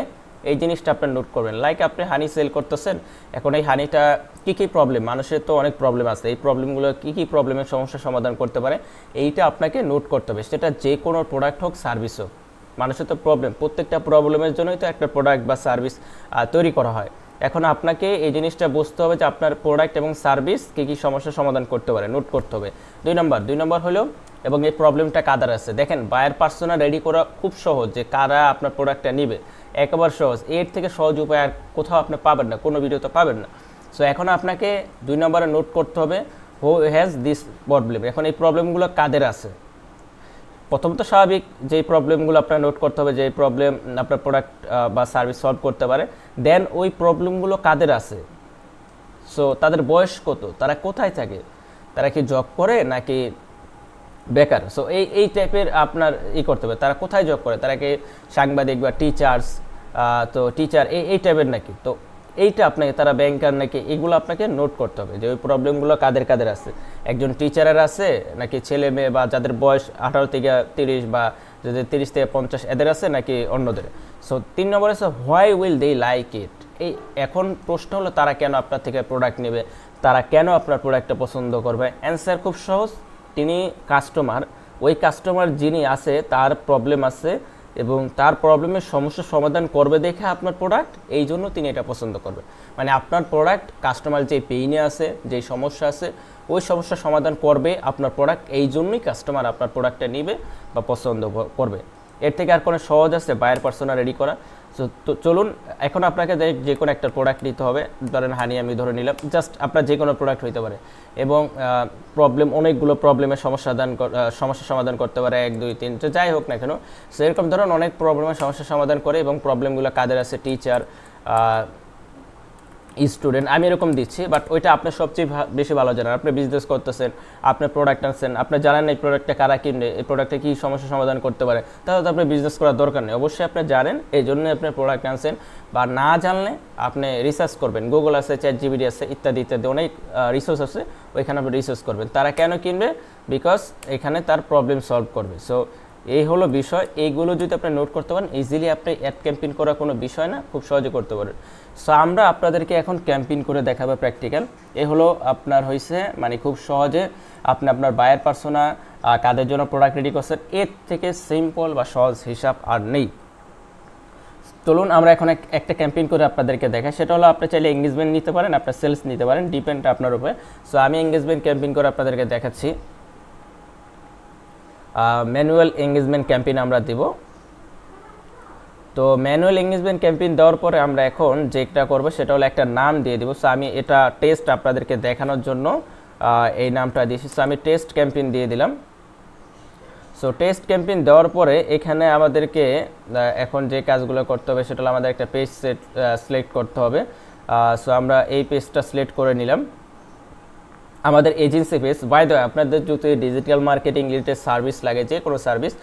এই জিনিসটা আপনি নোট করবেন। লাইক আপনি হানি সেল করতেছেন, এখন এই হানিটা কি কি প্রবলেম, মানুষের তো অনেক প্রবলেম আছে, এই প্রবলেমগুলো কি কি প্রবলেমের সমস্যার সমাধান করতে পারে এইটা আপনাকে নোট করতে হবে। সেটা যে কোনো প্রোডাক্ট হোক সার্ভিস হোক, মানুষের তো প্রবলেম, প্রত্যেকটা প্রবলেমের জন্যই তো একটা প্রোডাক্ট বা সার্ভিস তৈরি করা হয়। এখন আপনাকে এই জিনিসটা বুঝতে হবে যে আপনার প্রোডাক্ট এবং সার্ভিস কী কী সমস্যার সমাধান করতে পারে, নোট করতে হবে। দুই নম্বর হলো এবং এই প্রবলেমটা কাদের আছে। দেখেন বায়ার পার্সোনা রেডি করা খুব সহজ, যে কারা আপনার প্রোডাক্টটা নিবে, একেবারে সহজ। এর থেকে সহজ উপায় আর কোথাও আপনি পাবেন না, কোনো ভিডিওতে পাবেন না। সো এখন আপনাকে 2 নম্বরে নোট করতে হবে হু হ্যাজ দিস প্রবলেম। এখন এই প্রবলেমগুলো কাদের আছে, প্রথমত স্বাভাবিক যেই প্রবলেমগুলো আপনার নোট করতে হবে, যে প্রবলেম আপনার প্রোডাক্ট বা সার্ভিস সলভ করতে পারে। দেন ওই প্রবলেমগুলো কাদের আছে, সো তাদের বয়স কত, তারা কোথায় থাকে, তারা কি জব করে নাকি বেকার। সো এই টাইপের আপনার করতে হবে, তারা কোথায় জব করে, তারা কি সাংবাদিক বা টিচার্স, তো টিচার এই টাইপের নাকি, তো এইটা আপনাকে, তারা ব্যাংকার নাকি, এগুলো আপনাকে নোট করতে হবে যে ওই প্রবলেমগুলো কাদের কাদের আছে। একজন টিচারের আছে নাকি ছেলে মেয়ে বা যাদের বয়স 18 থেকে 30 বা যাদের 30 থেকে 50 এদের আছে নাকি অন্যদের। সো 3 নম্বর আছে why will they like it. এখন প্রশ্ন হলো তারা কেন আপনার থেকে প্রোডাক্ট নেবে, তারা কেন আপনার প্রোডাক্টটা পছন্দ করবে। অ্যান্সার খুব সহজ, তিনি কাস্টমার, ওই কাস্টমার যিনি আছে তার প্রবলেম আছে এবং তার প্রবলেমের সমস্যার সমাধান করবে দেখে আপনার প্রোডাক্ট, এই জন্য তিনি এটা পছন্দ করবে। মানে আপনার প্রোডাক্ট কাস্টমার যে পেইনে আছে, যেই সমস্যা আছে, ওই সমস্যার সমাধান করবে আপনার প্রোডাক্ট, এই জন্যই কাস্টমার আপনার প্রোডাক্টটা নেবে বা পছন্দ করবে। এর থেকে আর কোনো সহজ আছে বায়ার পার্সোনা রেডি করা? তো চলুন, এখন আপনাকে যে কোনো একটা প্রোডাক্ট নিতে হবে। ধরেন হানি আমি ধরে নিলাম, জাস্ট আপনার যে কোনো প্রোডাক্ট হইতে পারে, এবং অনেকগুলো প্রবলেমের সমস্যার সমাধান করতে পারে, 1 2 3 যাই হোক না কেন। সো এরকম ধরুন অনেক প্রবলেমের সমস্যার সমাধান করে, এবং প্রবলেমগুলো কাদের আছে, টিচার, স্টুডেন্ট, আমি এরকম দিচ্ছি। বাট ওইটা আপনি সবচেয়ে বেশি ভালো জানেন। আপনি বিজনেস করতেছেন, আপনি প্রোডাক্ট আনছেন, আপনি জানেন এই প্রোডাক্টটা কারা কিনবে, এই প্রোডাক্টে কী সমস্যার সমাধান করতে পারে, তাহলে তো আপনি বিজনেস করার দরকার নেই। অবশ্যই আপনি জানেন, এই জন্যই আপনি প্রোডাক্ট আনছেন। বা না জানলে আপনি রিসার্চ করবেন, গুগল আছে, ChatGPT আছে, ইত্যাদি ইত্যাদি অনেক রিসোর্স আছে, ওইখানে আপনি রিসার্চ করবেন তারা কেন কিনবে, বিকজ এখানে তার প্রবলেম সলভ করবে। সো এই হলো বিষয়। এইগুলো যদি আপনি নোট করতে পারেন, ইজিলি আপনি অ্যাড ক্যাম্পেইন করা কোনো বিষয় না, খুব সহজে করতে পারেন। সো আমরা আপনাদেরকে এখন ক্যাম্পেইন করে দেখাবো প্র্যাকটিক্যাল। এ হলো আপনার হয়েছে, মানে খুব সহজে আপনি আপনার বায়ার পার্সোনা কাদের জন্য প্রোডাক্ট রেডি করছেন, এর থেকে সিম্পল বা সহজ হিসাব আর নেই। চলুন আমরা এখন একটা ক্যাম্পেইন করে আপনাদেরকে দেখাই। সেটা হলো আপনি চাইলে এঙ্গেজমেন্ট নিতে পারেন, আপনার সেলস নিতে পারেন, ডিপেন্ড আপনার উপরে। সো আমি এঙ্গেজমেন্ট ক্যাম্পেইন করে আপনাদেরকে দেখাচ্ছি। ম্যানুয়াল এঙ্গেজমেন্ট ক্যাম্পেইন আমরা দিব। তো ম্যানুয়াল এঙ্গেজমেন্ট ক্যাম্পেইন দেওয়ার পরে আমরা এখন যেটা করব সেটা হলো একটা নাম দিয়ে দিব। সো আমি এটা টেস্ট আপনাদেরকে দেখানোর জন্য এই নামটা দিয়েছি। সো আমি টেস্ট ক্যাম্পেইন দিয়ে দিলাম। সো টেস্ট ক্যাম্পেইন দেওয়ার পরে এখানে আমাদেরকে এখন যে কাজগুলো করতে হবে সেটা হলো আমাদের একটা পেজ সিলেক্ট করতে হবে। সো আমরা এই পেজটা সিলেক্ট করে নিলাম, আমাদের agency page. By the way, আপনাদের যদি ডিজিটাল মার্কেটিং রিলেটেড সার্ভিস লাগে, যে কোনো সার্ভিস,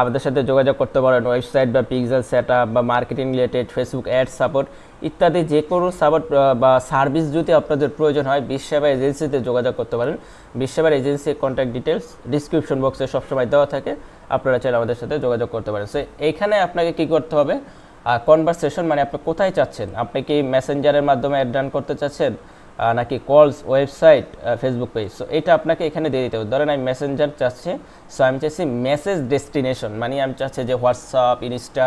আমাদের সাথে যোগাযোগ করতে পারেন। ওয়েবসাইট বা পিক্সেল সেটআপ বা marketing related, Facebook ad support ইত্যাদি যে কোনো সাপোর্ট বা সার্ভিস যদি আপনাদের প্রয়োজন হয়, বিশ্বসেবা এজেন্সিতে যোগাযোগ করতে পারেন। বিশ্বসেবার এজেন্সির কন্ট্যাক্ট ডিটেলস ডিসক্রিপশন বক্সে সবসময় দেওয়া থাকে, আপনারা চাইলে আমাদের সাথে যোগাযোগ করতে পারেন। সো এইখানে আপনাকে কী করতে হবে, কনভারসেশন, মানে আপনি কোথায় চাচ্ছেন, আপনি কি মেসেঞ্জারের মাধ্যমে অ্যাড রান করতে চাচ্ছেন, নাকি কলস, ওয়েবসাইট, ফেসবুক পেজ। সো এটা আপনাকে এখানে দিয়ে দিতে হবে। ধরেন আমি মেসেঞ্জার চাচ্ছি, সো আমি চাচ্ছি মেসেজ ডেস্টিনেশন, মানে আমি চাচ্ছি যে হোয়াটসঅ্যাপ, ইনস্টা,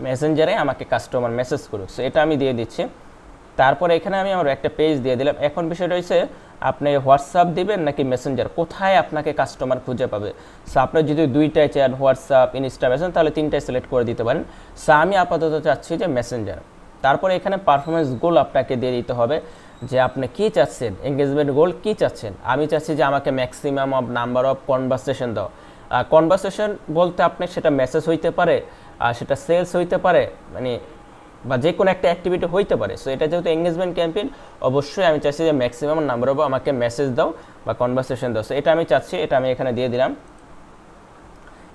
মেসেঞ্জারে আমাকে কাস্টমার মেসেজ করুক। সো এটা আমি দিয়ে দিচ্ছি। তারপরে এখানে আমি আমার একটা পেজ দিয়ে দিলাম। এখন বিষয়টা হচ্ছে আপনি হোয়াটসঅ্যাপ দিবেন নাকি মেসেঞ্জার, কোথায় আপনাকে কাস্টমার খুঁজে পাবে। সো আপনি যদি দুইটাই চান, হোয়াটসঅ্যাপ, ইনস্টা, মেসেঞ্জার, তাহলে তিনটাই সিলেক্ট করে দিতে পারেন। সো আমি আপাতত চাচ্ছি যে মেসেঞ্জার। তারপরে এখানে পারফরমেন্স গোল আপনাকে দিয়ে দিতে হবে, যে আপনি কী চাচ্ছেন, এঙ্গেজমেন্ট গোল কী চাচ্ছেন। আমি চাচ্ছি যে আমাকে maximum of number of conversation দাও। কনভারসেশন বলতে আপনি সেটা মেসেজ হইতে পারে, সেটা সেলস হইতে পারে, মানে বা যে কোনো একটা অ্যাক্টিভিটি হইতে পারে। সো এটা যেহেতু এঙ্গেজমেন্ট ক্যাম্পেইন, অবশ্যই আমি চাচ্ছি যে ম্যাক্সিমাম নাম্বার অফ আমাকে মেসেজ দাও বা কনভারসেশন দাও। সো এটা আমি চাচ্ছি, এটা আমি এখানে দিয়ে দিলাম।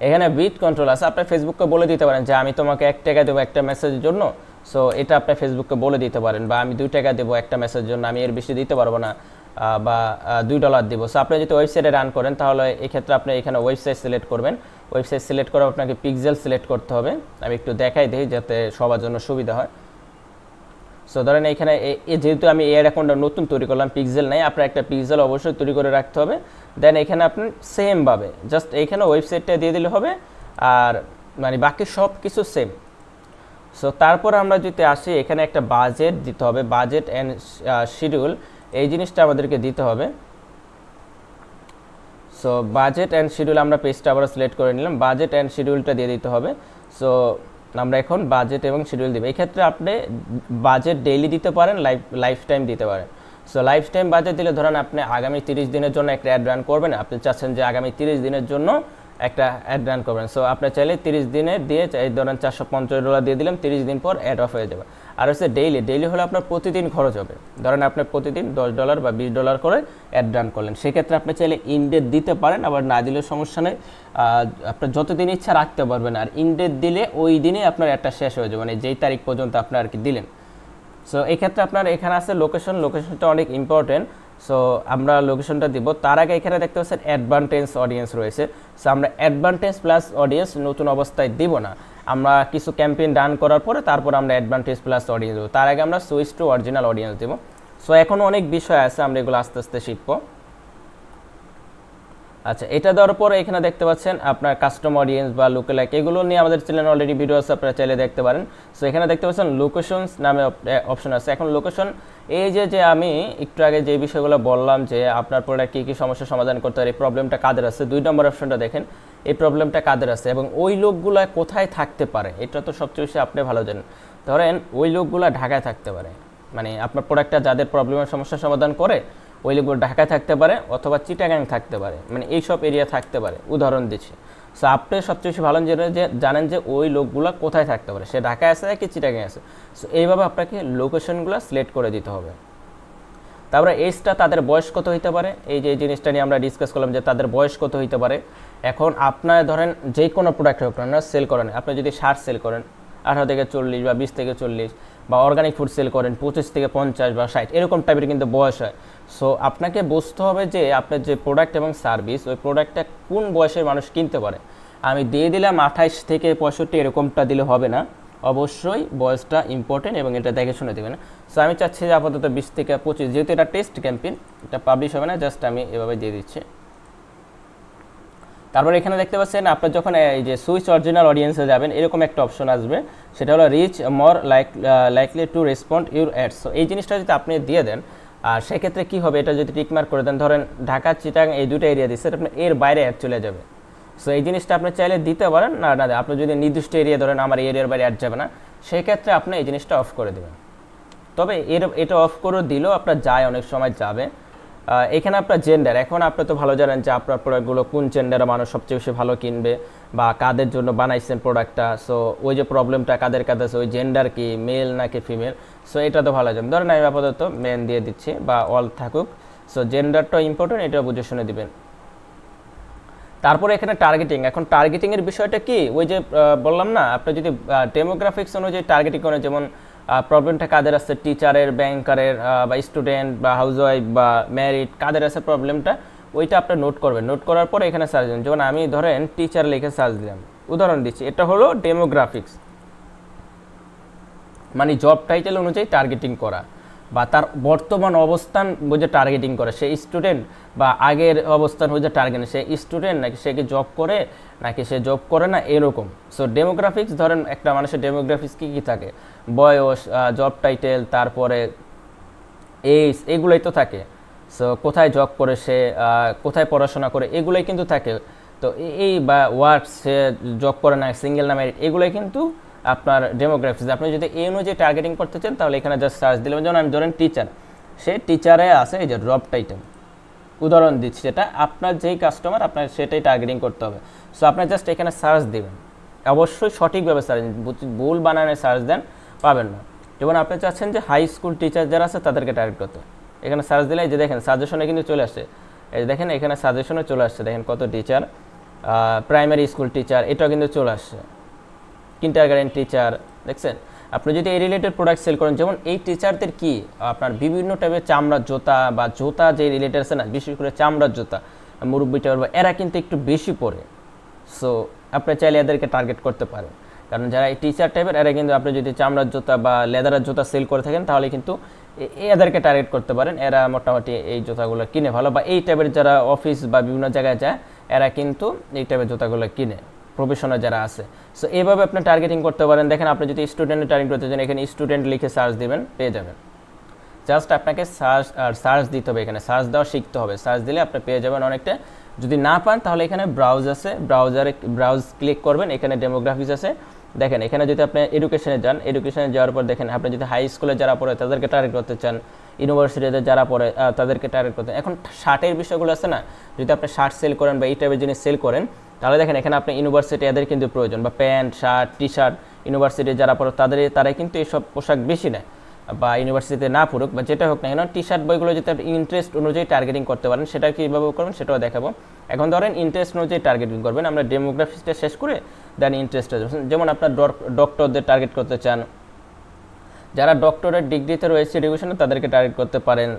এখানে বিট কন্ট্রোল আছে, আপনি ফেসবুককে বলে দিতে পারেন যে আমি তোমাকে 1 টাকা দেবো একটা মেসেজের জন্য। সো এটা আপনি ফেসবুককে বলে দিতে পারেন, বা আমি 2 টাকা দেবো একটা মেসেজের জন্য, আমি এর বেশি দিতে পারবো না, বা $2 দিব। সো আপনি যদি ওয়েবসাইটে রান করেন, তাহলে এক্ষেত্রে আপনি এখানে ওয়েবসাইট সিলেক্ট করবেন। ওয়েবসাইট সিলেক্ট করে আপনাকে পিক্সেল সিলেক্ট করতে হবে। আমি একটু দেখাই দিই যাতে সবার জন্য সুবিধা হয়। সো ধরেন এইখানে যেহেতু আমি এর অ্যাকাউন্টটা নতুন তৈরি করলাম, পিক্সেল নাই, আপনার একটা পিক্সেল অবশ্যই তৈরি করে রাখতে হবে। দেন এখানে আপনি সেমভাবে জাস্ট এইখানে ওয়েবসাইটটা দিয়ে দিলে হবে, আর মানে বাকি সব কিছু সেম। সো তারপর আমরা যদি আসি, এখানে একটা বাজেট দিতে হবে, বাজেট অ্যান্ড শিডিউল, এই জিনিসটা আমাদেরকে দিতে হবে। সো বাজেট অ্যান্ড শিডিউল আমরা পেজটা আবার সিলেক্ট করে নিলাম, বাজেট অ্যান্ড শিডিউলটা দিয়ে দিতে হবে। সো আমরা এখন বাজেট এবং শিডিউল দেব। এই ক্ষেত্রে আপনি বাজেট ডেইলি দিতে পারেন, লাইফ টাইম দিতে পারেন। সো লাইফ টাইম বাজেট দিলে ধরেন আপনি আগামী 30 দিনের জন্য একটা অ্যাড রান করবেন, আপনি চাচ্ছেন যে আগামী 30 দিনের জন্য একটা অ্যাড রান করবেন। সো আপনি চাইলে 30 দিনের দিয়ে এই ধরেন $450 দিয়ে দিলাম, 30 দিন পর অ্যাড অফ হয়ে যাবে। আর হচ্ছে ডেইলি হলে আপনার প্রতিদিন খরচ হবে। ধরেন আপনি প্রতিদিন $10 বা $20 করে অ্যাড রান করলেন, সেক্ষেত্রে আপনি চাইলে ইনডেট দিতে পারেন, আবার না দিলেও সমস্যা নেই, আপনার যতদিন ইচ্ছা রাখতে পারবেন। আর ইনডেট দিলে ওই দিনে আপনার অ্যাডটা শেষ হয়ে যাবে, মানে যেই তারিখ পর্যন্ত আপনি আর কি দিলেন। সো এক্ষেত্রে আপনার এখানে আছে লোকেশনটা অনেক ইম্পর্টেন্ট। সো আমরা লোকেশনটা দিব। তার আগে এখানে দেখতে পাচ্ছেন অ্যাডভান্টেজ অডিয়েন্স রয়েছে। সো আমরা অ্যাডভান্টেজ প্লাস অডিয়েন্স নতুন অবস্থায় দিব না, আমরা কিছু ক্যাম্পেইন রান করার পরে তারপর আমরা অ্যাডভান্টেজ প্লাস অডিয়েন্স দেবো। তার আগে আমরা সুইচ টু অরিজিনাল অডিয়েন্স দেবো। সো এখন অনেক বিষয় আছে, আমরা এগুলো আস্তে আস্তে শিখব। আচ্ছা, এটা দেওয়ার পরে এখানে দেখতে পাচ্ছেন আপনার কাস্টম অডিয়েন্স বা লুকলাইক, এগুলো নিয়ে আমাদের চ্যানেলে অলরেডি ভিডিও আছে, আপনারা চাইলে দেখতে পারেন। সো এখানে দেখতে পাচ্ছেন লোকেশনস নামে অপশন আছে। এখন লোকেশন, এই যে আমি একটু আগে যে বিষয়গুলো বললাম যে আপনার প্রোডাক্ট কী কী সমস্যার সমাধান করতে পারে, এই প্রবলেমটা কাদের আছে, 2 নম্বর অপশনটা দেখেন, এই প্রবলেমটা কাদের আছে এবং ওই লোকগুলো কোথায় থাকতে পারে, এটা তো সবচেয়ে বেশি আপনি ভালো জানেন। ধরেন ওই লোকগুলো ঢাকায় থাকতে পারে, মানে আপনার প্রোডাক্টটা যাদের প্রবলেমের সমস্যার সমাধান করে ওই লোকগুলো ঢাকায় থাকতে পারে অথবা চিটাগাং থাকতে পারে, মানে এইসব এরিয়া থাকতে পারে, উদাহরণ দিচ্ছি। সো আপনি সবচেয়ে বেশি ভালো জানেন যে ওই লোকগুলো কোথায় থাকতে পারে, সে ঢাকায় আছে কি চিটাগাং আছে। সো এইভাবে আপনাকে লোকেশনগুলো সিলেক্ট করে দিতে হবে। তারপরে এজটা, তাদের বয়স কত হইতে পারে, এই যে জিনিসটা নিয়ে আমরা ডিসকাস করলাম যে তাদের বয়স কত হইতে পারে। এখন আপনার ধরেন যে কোনো প্রোডাক্ট হোক না সেল করেন, আপনি যদি শার্ট সেল করেন 18 থেকে 40 বা 20 থেকে 40, বা অর্গানিক ফুড সেল করেন 25 থেকে 50 বা 60, এরকম টাইপের কিন্তু বয়স হয়। সো আপনাকে বুঝতে হবে যে আপনার যে প্রোডাক্ট এবং সার্ভিস, ওই প্রোডাক্টটা কোন বয়সের মানুষ কিনতে পারে। আমি দিয়ে দিলাম 28 থেকে 65, এরকমটা দিলে হবে না, অবশ্যই বয়সটা ইম্পর্টেন্ট এবং এটা দেখে শুনে দেবেন। সো আমি চাচ্ছি যে আপাতত 20 থেকে 25, যেহেতু এটা টেস্ট ক্যাম্পেইন, এটা পাবলিশ হবে না, জাস্ট আমি এভাবে দিয়ে দিচ্ছি। তারপর এখানে দেখতে পাচ্ছেন আপনার যখন এই যে সুইচ অরিজিনাল অডিয়েন্সে যাবেন, এরকম একটা অপশন আসবে, সেটা হলো rich more likely to respond your ads. So এই জিনিসটা যদি আপনি দিয়ে দেন, আর সেক্ষেত্রে কী হবে, এটা যদি টিকমার্ক করে দেন, ধরেন ঢাকা চিটাগাং এই দুটো এরিয়া দিচ্ছে, আপনি এর বাইরে অ্যাড চলে যাবে। সো এই জিনিসটা আপনি চাইলে দিতে পারেন, না আপনি যদি নির্দিষ্ট এরিয়া ধরেন আমার এরিয়ার বাইরে অ্যাড যাবে না, সেই ক্ষেত্রে আপনি এই জিনিসটা অফ করে দেবেন। তবে এটা অফ করে দিলেও আপনার যায়, অনেক সময় যাবে। এখানে আপনার জেন্ডার, এখন আপনি তো ভালো জানেন যে আপনার প্রোডাক্টগুলো কোন জেন্ডারের মানুষ সবচেয়ে বেশি ভালো কিনবে বা কাদের জন্য বানাইছেন প্রোডাক্টটা। সো ওই যে প্রবলেমটা কাদের কাছে আছে, ওই জেন্ডার কি মেল নাকি ফিমেল, সো এটা তো ভালো জানেন। ধরেন আমি আপাতত মেন দিয়ে দিচ্ছি বা অল থাকুক। সো জেন্ডারটা ইম্পর্টেন্ট, এটা বুঝে শুনে দিবেন। তারপরে এখানে টার্গেটিং, এখন টার্গেটিংয়ের বিষয়টা কি, ওই যে বললাম না, আপনি যদি ডেমোগ্রাফিক্স অনুযায়ী টার্গেটিং করেন, যেমন প্রবলেমটা কাদের আছে, টিচারের, ব্যাংকারের বা স্টুডেন্ট বা হাউসওয়াইফ বা ম্যারিড, কাদের আছে প্রবলেমটা, ওইটা আপনি নোট করবেন। নোট করার পরে এখানে সার্চ দিন, যেমন আমি ধরেন টিচার লিখে সার্চ দিলাম, উদাহরণ দিচ্ছি, এটা হলো ডেমোগ্রাফিক্স, মানে জব টাইটেল অনুযায়ী টার্গেটিং করা বা তার বর্তমান অবস্থান বুঝে টার্গেটিং করে, সে স্টুডেন্ট বা আগের অবস্থান বুঝে টার্গেট, সে স্টুডেন্ট নাকি সে কি জব করে নাকি সে জব করে না, এরকম। সো ডেমোগ্রাফিক্স, ধরেন একটা মানুষের ডেমোগ্রাফিক্স কী কী থাকে, বয়স, জব টাইটেল, তারপরে এইজ, এগুলোই তো থাকে। সো কোথায় জব করে সে, কোথায় পড়াশোনা করে, এগুলোই কিন্তু থাকে। তো এই বা ওয়ার্ক, সে জব করে না, সিঙ্গেল না ম্যারিড, এগুলোই কিন্তু আপনার ডেমোগ্রাফিক্স। আপনি যদি এই অনুযায়ী টার্গেটিং করতে চান, তাহলে এখানে জাস্ট সার্চ দিলাম, যেমন আমি ধরেন টিচার, সে টিচারে আছে এই যে জব টাইটেল, উদাহরণ দিচ্ছি, যেটা আপনার যেই কাস্টমার আপনার সেটাই টার্গেটিং করতে হবে। সো আপনি জাস্ট এখানে সার্চ দিবেন, অবশ্যই সঠিকভাবে সার্চ, ভুল বানানে সার্চ দেন পাবেন না। যেমন আপনি চাচ্ছেন যে হাই স্কুল টিচার যারা আছে তাদেরকে টার্গেট করতে, এখানে সার্চ দিলে এই যে দেখেন সাজেশনে কিন্তু চলে আসছে, এই যে দেখেন এখানে সাজেশনে চলে আসছে, দেখেন কত টিচার, প্রাইমারি স্কুল টিচার, এটাও কিন্তু চলে আসছে, কিন্ডারগার্টেন টিচার, দেখছেন। আপনি যদি এই রিলেটেড প্রোডাক্ট সেল করেন, যেমন এই টিচারদের কি আপনার বিভিন্ন টাইপের চামড়ার জুতা বা জুতা যে রিলেটেড আছে না, বিশেষ করে চামড়ার জুতা, মুরব্বি টাইপের, এরা কিন্তু একটু বেশি পরে। সো আপনি চাইলে এদেরকে টার্গেট করতে পারেন, কারণ যারা এই টিচার টাইপের, এরা কিন্তু আপনি যদি চামড়ার জুতা বা লেদারের জুতা সেল করে থাকেন, তাহলে কিন্তু এদেরকে টার্গেট করতে পারেন। এরা মোটামুটি এই জুতাগুলো কিনে ভালো, বা এই টাইপের যারা অফিস বা বিভিন্ন জায়গায় যায়, এরা কিন্তু এই টাইপের জুতাগুলো কিনে, প্রফেশনাল যারা আছে। সো এইভাবে আপনি টার্গেটিং করতে পারেন। দেখেন আপনি যদি স্টুডেন্টের টার্গেট করতে চান, এখানে স্টুডেন্ট লিখে সার্চ দিবেন, পেয়ে যাবেন। জাস্ট আপনাকে সার্চ দিতে হবে, এখানে সার্চ দেওয়া শিখতে হবে, সার্চ দিলে আপনি পেয়ে যাবেন অনেকটা। যদি না পান তাহলে এখানে ব্রাউজ আছে, ব্রাউজ ক্লিক করবেন, এখানে ডেমোগ্রাফিক্স আছে। দেখেন এখানে যদি আপনি এডুকেশনে যান, এডুকেশনে যাওয়ার পর দেখেন আপনি যদি হাই স্কুলে যারা পড়ে তাদেরকে টার্গেট করতে চান, ইউনিভার্সিটিতে যারা পড়ে তাদেরকে টার্গেট করতে। এখন শার্টের বিষয়গুলো আছে না, যদি আপনি শার্ট সেল করেন বা এই টাইপের জিনিস সেল করেন, তাহলে দেখেন এখানে আপনি ইউনিভার্সিটি এদের কিন্তু প্রয়োজন, বা pant, shirt, T shirt, university যারা পড়ে তারাই কিন্তু এইসব পোশাক বেশি নেয়, বা ইউনিভার্সিটিতে না পড়ুক বা যেটা হোক না কেন, টি শার্ট বইগুলো যদি আপনি ইন্টারেস্ট অনুযায়ী টার্গেটিং করতে পারেন, সেটা কীভাবে করবেন সেটাও দেখাবো। এখন ধরেন ইন্টারেস্ট অনুযায়ী টার্গেটিং করবেন, আমরা ডেমোগ্রাফিক্সটা শেষ করে দেন ইন্টারেস্টে, যেমন আপনার ডক্টরদের টার্গেট করতে চান, যারা ডক্টরের ডিগ্রিতে রয়েছে এডুকেশনে তাদেরকে টার্গেট করতে পারেন,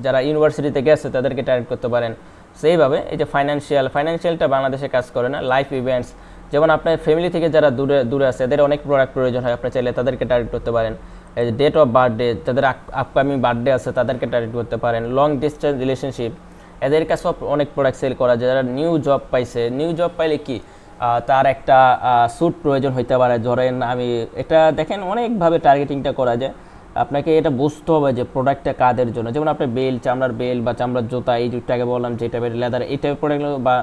যারা ইউনিভার্সিটিতে গেছে তাদেরকে টার্গেট করতে পারেন। সেইভাবে এই যে ফাইন্যান্সিয়ালটা বাংলাদেশে কাজ করে না, লাইফ ইভেন্টস, যেমন আপনার ফ্যামিলি থেকে যারা দূরে আছে এদের অনেক প্রোডাক্ট প্রয়োজন হয়, আপনি চাইলে তাদেরকে টার্গেট করতে পারেন। এই ডেট অফ বার্থডে, যাদের আপকামিং বার্থডে আছে তাদেরকে টার্গেট করতে পারেন। লং ডিস্টেন্স রিলেশনশিপ, এদের কাছে অনেক প্রোডাক্ট সেল করা যায়। যারা নিউ জব পাইছে, নিউ জব পাইলে কি তার একটা স্যুট প্রয়োজন হইতে পারে। ধরেন আমি এটা দেখেন অনেকভাবে টার্গেটিংটা করা যায়। আপনাকে এটা বুঝতে হবে যে প্রোডাক্টটা কাদের জন্য। যেমন আপনার বেল, চামড়ার বেল বা চামড়ার জুতা, এই যেটাকে বললাম যে টাইপের লেদার, এই টাইপের প্রোডাক্টগুলো বা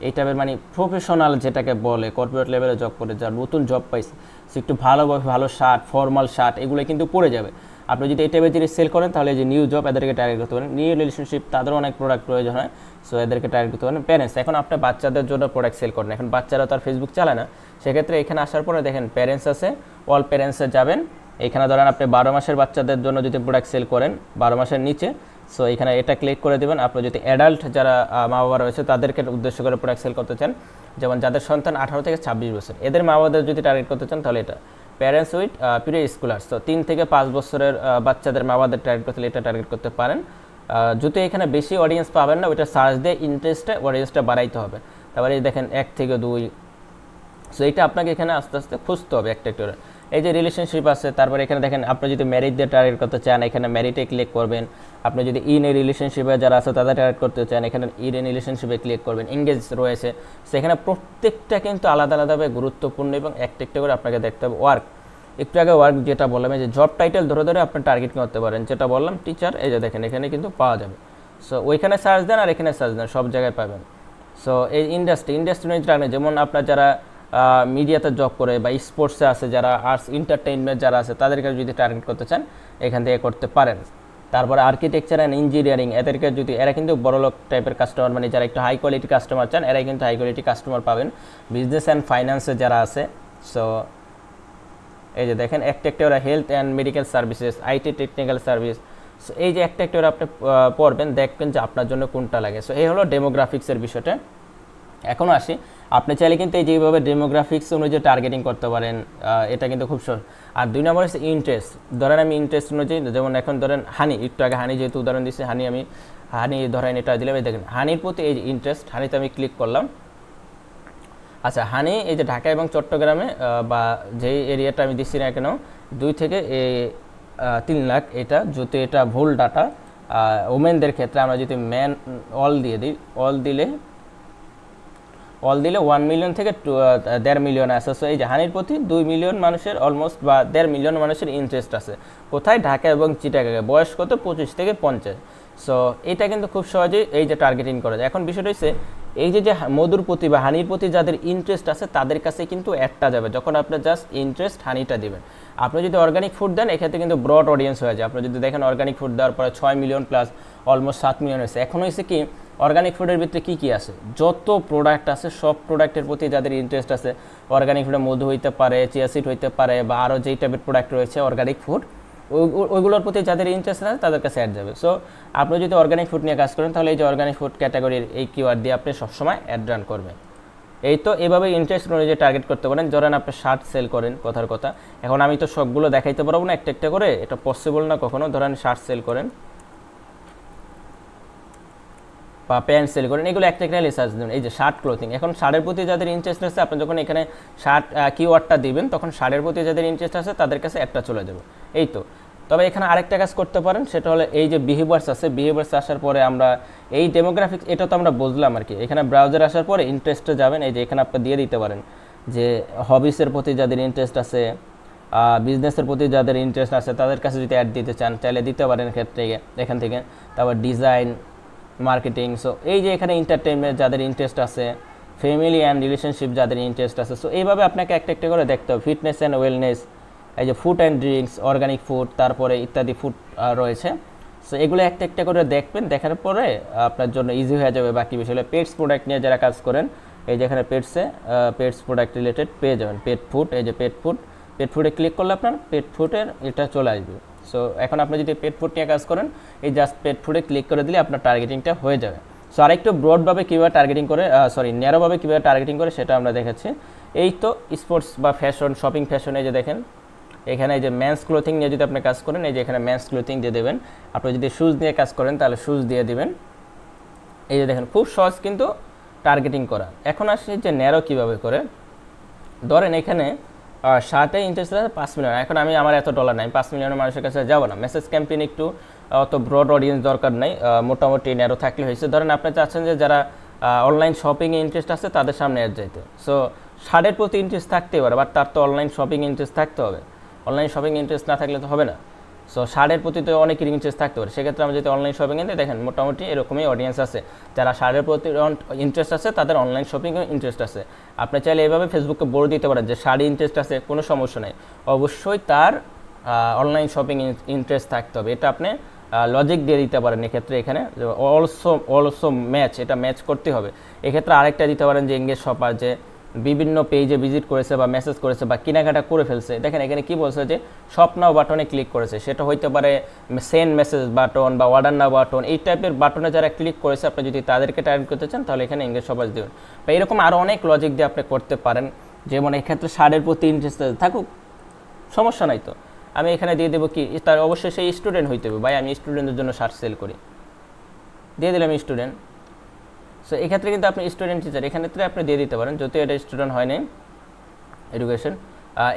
এই টাইপের মানে প্রফেশনাল যেটাকে বলে, কর্পোরেট লেভেলে জব করে যারা নতুন জব পাইছে, সে একটু ভালোভাবে ভালো শার্ট, ফর্মাল শার্ট এগুলো কিন্তু পরে যাবে। আপনি যদি এই টাইপের জিনিস সেল করেন তাহলে যে নিউ জব এদেরকে টার্গেট করতে পারেন। নিউ রিলেশনশিপ তাদেরও অনেক প্রোডাক্ট প্রয়োজন হয়, সো এদেরকে টার্গেট করতে পারেন। প্যারেন্টস, এখন আপনার বাচ্চাদের জন্য প্রোডাক্ট সেল করেন, এখন বাচ্চারা তো আর ফেসবুক চালায় না, সেক্ষেত্রে এখানে আসার পরে দেখেন প্যারেন্টস আছে, অল প্যারেন্টসে যাবেন। এখানে ধরেন আপনি 12 মাসের বাচ্চাদের জন্য যদি প্রোডাক্ট সেল করেন 12 মাসের নিচে, সো এখানে এটা ক্লিক করে দেবেন। আপনি যদি অ্যাডাল্ট যারা মা বাবা রয়েছে তাদেরকে উদ্দেশ্য করে প্রোডাক্ট সেল করতে চান, যেমন যাদের সন্তান 18 থেকে 26 বছর, এদের মা বাবাদের যদি টার্গেট করতে চান তাহলে এটা প্যারেন্টস উইথ প্রি স্কুলার্স, তো 3 থেকে 5 বছরের বাচ্চাদের মা বাবাদের টার্গেট করতে এটা টার্গেট করতে পারেন। যদি এখানে বেশি অডিয়েন্স পাবেন না, ওইটা সার্চ দিয়ে ইন্টারেস্টে অডিয়েন্সটা বাড়াইতে হবে। তারপরে এই দেখেন 1 থেকে 2, সো এইটা আপনাকে এখানে আস্তে আস্তে খুঁজতে হবে একটা করে। এই যে রিলেশনশিপ আছে, তারপরে এখানে দেখেন আপনি যদি ম্যারিড দিয়ে টার্গেট করতে চান এখানে ম্যারিডে ক্লিক করবেন। আপনি যদি ইন এ রিলেশনশিপে যারা আছে তাদের টার্গেট করতে চান এখানে ইন এ রিলেশনশিপে ক্লিক করবেন। এঙ্গেজ রয়েছে, সেখানে প্রত্যেকটা কিন্তু আলাদা আলাদাভাবে গুরুত্বপূর্ণ এবং একটা একটা করে আপনাকে দেখতে হবে। ওয়ার্ক, একটু আগে ওয়ার্ক যেটা বললাম, এই যে জব টাইটেল ধরে ধরে আপনি টার্গেট করতে পারেন, যেটা বললাম টিচার, এই যে দেখেন এখানে কিন্তু পাওয়া যাবে। সো ওইখানে সার্চ দেন আর এখানে সার্চ দেন, সব জায়গায় পাবেন। সো এই ইন্ডাস্ট্রি টার্গেট, যেমন আপনার যারা মিডিয়াতে জব করে বা স্পোর্টসে আছে, যারা আর্টস এন্টারটেইনমেন্ট যারা আছে তাদেরকে যদি টার্গেট করতে চান এখান থেকে করতে পারেন। তারপরে আর্কিটেকচার অ্যান্ড ইঞ্জিনিয়ারিং, এদেরকে যদি, এরা কিন্তু বড়লোক টাইপের কাস্টমার, মানে যারা একটু হাই কোয়ালিটি কাস্টমার চান এরাই কিন্তু হাই কোয়ালিটি কাস্টমার পাবেন। বিজনেস অ্যান্ড ফাইন্যান্সে যারা আছে, সো এই যে দেখেন একটা একটা ওরা health and medical services, IT technical service, so এই যে একটা একটা ওরা আপনি পড়বেন, দেখবেন যে আপনার জন্য কোনটা লাগে। সো এই হলো ডেমোগ্রাফিক্সের বিষয়টা। এখনও আসি, আপনি চাইলে কিন্তু এই যেভাবে ডেমোগ্রাফিক্স অনুযায়ী টার্গেটিং করতে পারেন, এটা কিন্তু খুব সহজ। আর 2 নম্বর হচ্ছে ইন্টারেস্ট। ধরেন আমি ইন্টারেস্ট অনুযায়ী, যেমন এখন ধরেন হানি, একটু আগে হানি যেহেতু উদাহরণ দিচ্ছি, হানি ধরেন এটা দিলাম, এই দেখেন হানির প্রতি এই যে ইন্টারেস্ট, হানিতে আমি ক্লিক করলাম। আচ্ছা, হানি এই যে ঢাকা এবং চট্টগ্রামে বা যেই এরিয়াটা আমি দিচ্ছি না কেন, 2 থেকে 3 লাখ, এটা যদি এটা ভুল ডাটা, ওমেনদের ক্ষেত্রে আমরা যদি ম্যান অল দিয়ে দিই, অল দিলে 1 মিলিয়ন থেকে 1.5 মিলিয়ন আছে। সো এই যে হানির প্রতি 2 মিলিয়ন মানুষের অলমোস্ট বা 1.5 মিলিয়ন মানুষের ইন্টারেস্ট আছে। কোথায়? ঢাকা এবং চিটাগাঁয়ে। বয়স কত? 25 থেকে 50। সো এটা কিন্তু খুব সহজেই এই যে টার্গেটিং করা যায়। এখন বিষয়টা হচ্ছে এই যে মধুর প্রতি বা হানির প্রতি যাদের ইন্টারেস্ট আছে তাদের কাছে কিন্তু অ্যাডটা যাবে, যখন আপনি জাস্ট ইন্টারেস্ট হানিটা দিবেন। আপনি যদি অর্গানিক ফুড দেন এক্ষেত্রে কিন্তু ব্রড অডিয়েন্স হয়ে যায়। আপনি যদি দেখেন অর্গানিক ফুড দেওয়ার পরে 6 মিলিয়ন প্লাস অলমোস্ট 7 মিলিয়ন হয়েছে। এখন হয়েছে কি, অর্গানিক ফুডের ভিতরে কী কী আছে, যত প্রোডাক্ট আছে সব প্রোডাক্টের প্রতি যাদের ইন্টারেস্ট আছে, অর্গানিক ফুডে মধু হইতে পারে, চিয়া সিড হইতে পারে, বা আরও যেই টাইপের প্রোডাক্ট রয়েছে অর্গানিক ফুড, ওইগুলোর প্রতি যাদের ইন্টারেস্ট আছে তাদের কাছে অ্যাড যাবে। সো আপনি যদি অর্গানিক ফুড নিয়ে কাজ করেন তাহলে এই যে অর্গানিক ফুড ক্যাটাগরির এই কিওয়ার্ড দিয়ে আপনি সবসময় অ্যাড রান করবেন। এই তো এভাবে ইন্টারেস্ট অনুযায়ী টার্গেট করতে পারেন। ধরেন আপনি শার্ট সেল করেন, কথার কথা, এখন আমি তো সবগুলো দেখাইতে পারবো না একটা একটা করে, এটা পসিবল না কখনো। ধরেন শার্ট সেল করেন বা প্যান্ট সেল করেন, এগুলো একটা একটা রিসার্চ দেবেন। এই যে শার্ট ক্লোথিং, এখন শার্টের প্রতি যাদের ইন্টারেস্ট আছে, আপনি যখন এখানে শার্ট কিওয়ার্ডটা দিবেন তখন শার্টের প্রতি যাদের ইন্টারেস্ট আছে তাদের কাছে একটা চলে যাবে। এই তো, তবে এখানে আরেকটা কাজ করতে পারেন, সেটা হলো এই যে বিহেভিয়ার্স আছে, বিহেভিয়ার্স আসার পরে আমরা এই ডেমোগ্রাফিক্স, এটা তো আমরা বুঝলাম আর কি। এখানে ব্রাউজার আসার পরে ইন্টারেস্টে যাবেন, এই যে এখানে আপনি দিয়ে দিতে পারেন যে হবিসের প্রতি যাদের ইন্টারেস্ট আছে, বিজনেসের প্রতি যাদের ইন্টারেস্ট আছে তাদের কাছে যদি অ্যাড দিতে চান চাইলে দিতে পারেন ক্ষেত্রে এখান থেকে। তারপর ডিজাইন, মার্কেটিং, সো এই যে এখানে এন্টারটেইনমেন্ট যাদের ইন্টারেস্ট আছে, ফ্যামিলি অ্যান্ড রিলেশনশিপ যাদের ইন্টারেস্ট আছে, সো এইভাবে আপনাকে একটা একটা করে দেখতে হবে। ফিটনেস অ্যান্ড ওয়েলনেস, এই যে food and drinks, organic food, তারপরে ইত্যাদি ফুড রয়েছে। সো এগুলো একটা একটা করে দেখবেন, দেখার পরে আপনার জন্য ইজি হয়ে যাবে বাকি বিষয়গুলো। পেটস প্রোডাক্ট নিয়ে যারা কাজ করেন, এই যে এখানে পেটস প্রোডাক্ট রিলেটেড পেয়ে যাবেন। পেট ফুড, এই যে পেট ফুডে ক্লিক করলে আপনার পেট ফুডের এটা চলে আসবে। সো এখন আপনি যদি পেট ফুড নিয়ে কাজ করেন, এই জাস্ট পেট ফুডে ক্লিক করে দিলে আপনার টার্গেটিংটা হয়ে যাবে। সো আরেকটু ব্রডভাবে কীভাবে টার্গেটিং করে, ন্যারোভাবে কীভাবে টার্গেটিং করে সেটা আমরা দেখাচ্ছি। এই তো স্পোর্টস বা ফ্যাশন, শপিং ফ্যাশনে যে দেখেন এখানে এই যে মেন্স ক্লোথিং নিয়ে যদি আপনি কাজ করেন, এই যে এখানে মেন্স ক্লোথিং দিয়ে দেবেন। আপনি যদি শুজ নিয়ে কাজ করেন তাহলে শুজ দিয়ে দিবেন। এই যে দেখেন খুব সহজ কিন্তু টার্গেটিং করা। এখন আসি যে ন্যারো কীভাবে করে। ধরেন এখানে শার্টে ইন্টারেস্ট আছে 5 মিলিয়ন। এখন আমার এত ডলার নাই, 5 মিলিয়নের মানুষের কাছে যাবো না। মেসেজ ক্যাম্পেইন একটু অত ব্রড অডিয়েন্স দরকার নাই, মোটামুটি ন্যারো থাকলে হয়েছে। ধরেন আপনি চাচ্ছেন যে যারা অনলাইন শপিংয়ে ইন্টারেস্ট আছে তাদের সামনে অ্যাড যাইতে, সো ষাটের প্রতি ইন্টারেস্ট থাকতেই পারে, বাট তার তো অনলাইন শপিং ইন্টারেস্ট থাকতে হবে। অনলাইন শপিং ইন্টারেস্ট না থাকলে তো হবে না। সো ষাটের প্রতি তো অনেকেরই ইন্টারেস্ট থাকতে পারে। সেক্ষেত্রে আমি যদি অনলাইন শপিংয়ে দিই, দেখেন মোটামুটি এরকমই অডিয়েন্স আছে, যারা ষাটের প্রতি ইন্টারেস্ট আছে তাদের অনলাইন শপিংয়ে ইন্টারেস্ট আছে। আপনি চাইলে এইভাবে ফেসবুককে বলে দিতে পারেন যে শাড়ি ইন্টারেস্ট আছে, কোনো সমস্যা নেই, অবশ্যই তার অনলাইন শপিং ইন্টারেস্ট থাকতে হবে। এটা আপনি লজিক দিয়ে দিতে পারেন এক্ষেত্রে। এখানে অলসো ম্যাচ, এটা ম্যাচ করতে হবে। এক্ষেত্রে আরেকটা দিতে পারেন যে এঙ্গেজ শপার, যে বিভিন্ন পেজে ভিজিট করেছে বা মেসেজ করেছে বা কেনাকাটা করে ফেলছে। দেখেন এখানে কি বলছে যে শপ নাও বাটনে ক্লিক করেছে, সেটা হইতে পারে সেন্ড মেসেজ বাটন বা অর্ডার নাও বাটন, এই টাইপের বাটনে যারা ক্লিক করেছে আপনি যদি তাদেরকে টার্গেট করতে চান তাহলে এখানে এঙ্গেজ শপার দেবেন। বা এরকম আরও অনেক লজিক দিয়ে আপনি করতে পারেন। যেমন এক্ষেত্রে শাড়ির প্রতি ইন্টারেস্ট থাকুক, সমস্যা নাই তো, আমি এখানে দিয়ে দেবো কি, তার অবশ্যই সেই স্টুডেন্ট হইতে হবে। ভাই আমি স্টুডেন্টদের জন্য শার্ট সেল করি, দিয়ে দিলাম স্টুডেন্ট। সো এক্ষেত্রে কিন্তু আপনি স্টুডেন্ট টিচার এখানে আপনি দিয়ে দিতে পারেন, যদিও এটা স্টুডেন্ট হয় নাই, এডুকেশন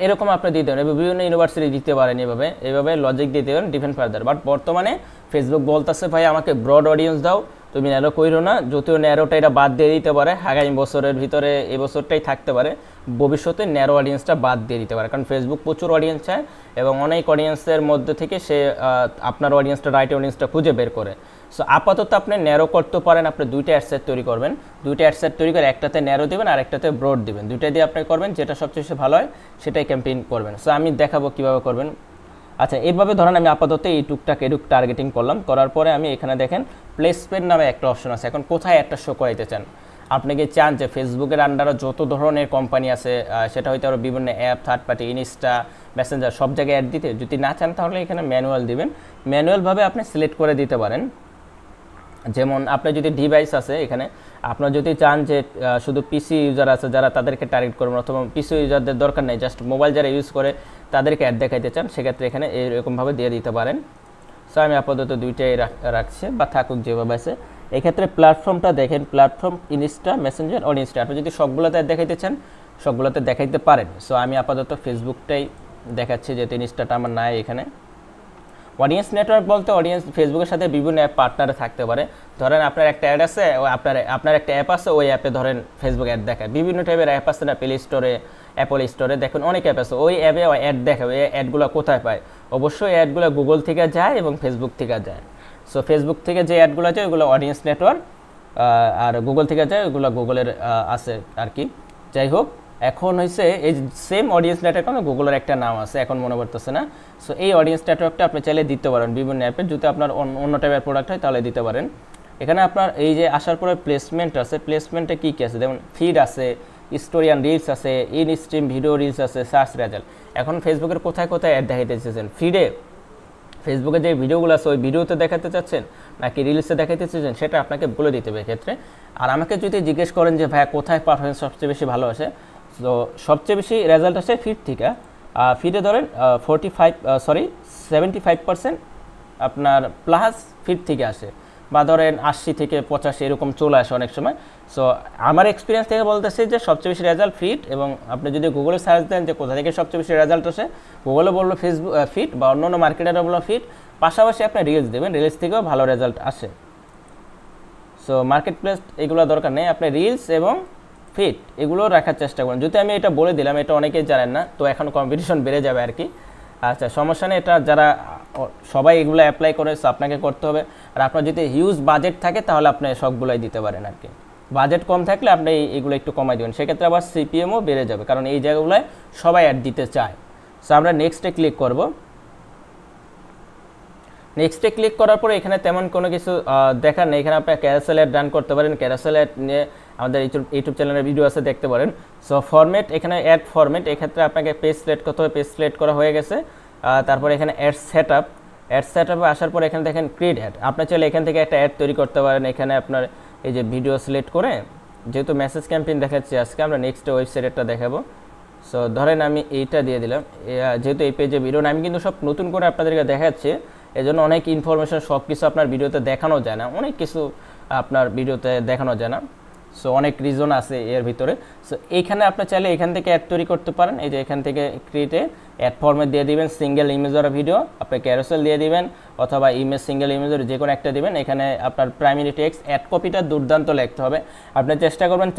এরকম আপনি দিতে পারেন। বিভিন্ন ইউনিভার্সিটি দিতে পারেন, এইভাবে লজিক দিতে পারেন ডিফেন্ট ফার্দার। বাট বর্তমানে ফেসবুক বলতেছে ভাই আমাকে ব্রড অডিয়েন্স দাও, তুমি ন্যারো কইরো না, যদিও ন্যারোটা এটা বাদ দিয়ে দিতে পারে আগামী বছরের ভিতরে, এই বছরটাই থাকতে পারে, ভবিষ্যতে ন্যারো অডিয়েন্সটা বাদ দিয়ে দিতে পারে। কারণ ফেসবুক প্রচুর অডিয়েন্স চায় এবং অনেক অডিয়েন্সের মধ্যে থেকে সে আপনার অডিয়েন্সটা, রাইট অডিয়েন্সটা খুঁজে বের করে। সো আপাতত আপনি ন্যারো করতে পারেন, আপনি দুইটা অ্যাডসেট তৈরি করবেন, দুইটা অ্যাডসেট তৈরি করে একটাতে ন্যারো দেবেন আর একটাতে ব্রড দেবেন, দুইটা দিয়ে আপনি করবেন, যেটা সবচেয়ে বেশি ভালো হয় সেটাই ক্যাম্পেইন করবেন। সো আমি দেখাবো কীভাবে করবেন। আচ্ছা, এইভাবে ধরেন আমি আপাতত এই টুকটাকে এডুক টার্গেটিং করলাম, করার পরে আমি এখানে দেখেন প্লেসমেন্ট নামে একটা অপশন আছে। এখন কোথায় একটা শো করাইতে চান, আপনি কি চান যে ফেসবুকের আন্ডারে যত ধরনের কোম্পানি আছে সেটা হয়তো আরও বিভিন্ন app, third party, Insta, Messenger, সব জায়গায় অ্যাড দিতে, যদি না চান তাহলে এখানে ম্যানুয়াল দিবেন। ম্যানুয়ালভাবে আপনি সিলেক্ট করে দিতে পারেন। যেমন আপনার যদি ডিভাইস আছে, এখানে আপনার যদি চান যে শুধু পিসি ইউজার আছে যারা, তাদেরকে টার্গেট করবেন, অথবা পিসি ইউজারদের দরকার নেই, জাস্ট মোবাইল যারা ইউজ করে তাদেরকে অ্যাড দেখাইতে চান, সেক্ষেত্রে এখানে এরকমভাবে দিয়ে দিতে পারেন। সো আমি আপাতত দুইটাই রাখছি, বা থাকুক যেভাবে আছে। এক্ষেত্রে প্ল্যাটফর্মটা দেখেন, প্ল্যাটফর্ম ইনস্টা, মেসেঞ্জার, ইনস্টা, আপনি যদি সবগুলোতে দেখাইতে চান সবগুলোতে দেখাইতে পারেন। সো আমি আপাতত ফেসবুকটাই দেখাচ্ছি, যেহেতু ইনস্টাটা আমার নাই এখানে। অডিয়েন্স নেটওয়ার্ক বলতে অডিয়েন্স ফেসবুকের সাথে বিভিন্ন অ্যাপ পার্টনারে থাকতে পারে। ধরেন আপনার একটা অ্যাড আছে, আপনার একটা অ্যাপ আছে, ওই অ্যাপে ধরেন ফেসবুক অ্যাড দেখায়। বিভিন্ন টাইপের অ্যাপ আছে না, প্লে স্টোরে, অ্যাপল স্টোরে, দেখুন অনেক অ্যাপ আছে, ওই অ্যাপে অ্যাড দেখায়। ওই অ্যাডগুলো কোথায় পায়? অবশ্যই অ্যাডগুলো গুগল থেকে যায় এবং ফেসবুক থেকে যায়। সো ফেসবুক থেকে যে অ্যাডগুলো যায় ওইগুলো অডিয়েন্স নেটওয়ার্ক, আর গুগল থেকে যায় ওইগুলো গুগলের আছে আর কি। যাই হোক, এখন হয়েছে এই সেম অডিয়েন্স নেটওয়ার্ক, গুগলের একটা নাম আছে, এখন মনে পড়তেছে না। সো এই অডিয়েন্স নেটওয়ার্কটা আপনি চাইলে দিতে পারেন বিভিন্ন অ্যাপে, যদি আপনার অন্য টাইপের প্রোডাক্ট হয় তাহলে দিতে পারেন। এখানে আপনার এই যে আসার পরে প্লেসমেন্ট আছে, প্লেসমেন্টে কী কী আছে, যেমন ফিড আছে, স্টোরি অ্যান্ড রিলস আছে, ইন স্ট্রিম ভিডিও রিলস আছে, সার্চ রেজাল্ট। এখন ফেসবুকের কোথায় কোথায় অ্যাড দেখাইতে চাচ্ছেন, ফিডে ফেসবুকে যে ভিডিওগুলো আছে ওই ভিডিওতে দেখাতে চাচ্ছেন নাকি রিলসে দেখাতে চাচ্ছেন, সেটা আপনাকে বলে দিতে হবে এক্ষেত্রে। আর আমাকে যদি জিজ্ঞেস করেন যে ভাইয়া কোথায় পারফরমেন্স সবচেয়ে বেশি ভালো আসে, তো সবচেয়ে বেশি রেজাল্ট আসে ফিড থেকে। ফিডে ধরেন 75% আপনার প্লাস ফিড থেকে আসে, বা ধরেন 80 থেকে 85 এরকম চলে আসে অনেক সময়। সো আমার এক্সপিরিয়েন্স থেকে বলতেছে যে সবচেয়ে বেশি রেজাল্ট ফিড, এবং আপনি যদি গুগলে সার্চ দেন যে কোথা থেকে সবচেয়ে বেশি রেজাল্ট আসে, গুগলে বললো ফেসবুক ফিড, বা অন্য মার্কেটাররা বললো ফিড, পাশাপাশি আপনি রিলস দেবেন, রিলস থেকেও ভালো রেজাল্ট আসে। সো মার্কেট প্লেস এগুলো দরকার নেই, আপনি রিলস এবং ফিট এগুলো রাখার চেষ্টা করুন। যদি আমি এটা বলে দিলাম, এটা অনেকেই জানেন না, তো এখন কম্পিটিশন বেড়ে যাবে আর কি। আচ্ছা, সমস্যা নেই, এটা যারা সবাই এগুলো অ্যাপ্লাই করে আপনাকে করতে হবে। আর আপনার যদি হিউজ বাজেট থাকে তাহলে আপনি সবগুলোই দিতে পারেন আর কি। বাজেট কম থাকলে আপনি এগুলো একটু কমাই দেবেন, সেক্ষেত্রে আবার সিপিএমও বেড়ে যাবে, কারণ এই জায়গাগুলোয় সবাই অ্যাড দিতে চায়। সো আমরা নেক্সটে ক্লিক করব। নেক্সটে ক্লিক করার পরে এখানে তেমন কোনো কিছু দেখার নেই। এখানে আপনি ক্যারাসেল অ্যাড রান করতে পারেন, ক্যারাসেল অ্যাড নিয়ে আমাদের ইউটিউব চ্যানেলের ভিডিও আছে, দেখতে পারেন। সো ফরম্যাট, এখানে অ্যাড ফরম্যাট, এক্ষেত্রে আপনাকে পেজ সিলেক্ট করতে হবে, পেজ সিলেক্ট করা হয়ে গেছে। তারপরে এখানে অ্যাড সেটআপে আসার পরে এখানে দেখেন ক্রিয়েট অ্যাড, আপনি চাইলে এখান থেকে একটা অ্যাড তৈরি করতে পারেন। এখানে আপনার এই যে ভিডিও সিলেক্ট করে, যেহেতু মেসেজ ক্যাম্পেইন দেখাচ্ছি আজকে, আমরা নেক্সটে ওয়েবসাইটটা দেখাবো। সো ধরেন আমি এইটা দিয়ে দিলাম, যেহেতু এই পেজে ভিডিও না, আমি কিন্তু সব নতুন করে আপনাদেরকে দেখাচ্ছি, এজন্য অনেক ইনফরমেশন সব কিছু আপনার ভিডিওতে দেখানো যায় না, অনেক কিছু আপনার ভিডিওতে দেখানো যায় না। সো অনেক রিজন আছে এর ভিতরে। সো এইখানে আপনি চাইলে এখান থেকে অ্যাড তৈরি করতে পারেন। এই যে এখান থেকে ক্রিয়েটে অ্যাড ফরম্যাট দিয়ে দিবেন, সিঙ্গেল ইমেজ আর ভিডিও, আপনি ক্যারোসেল দিয়ে দিবেন অথবা ইমেজ সিঙ্গেল ইমেজের যে কোনো একটা দিবেন। এখানে আপনার প্রাইমারি টেক্সট অ্যাড কপিটা দুর্দান্ত লিখতে হবে। আপনি চেষ্টা করবেন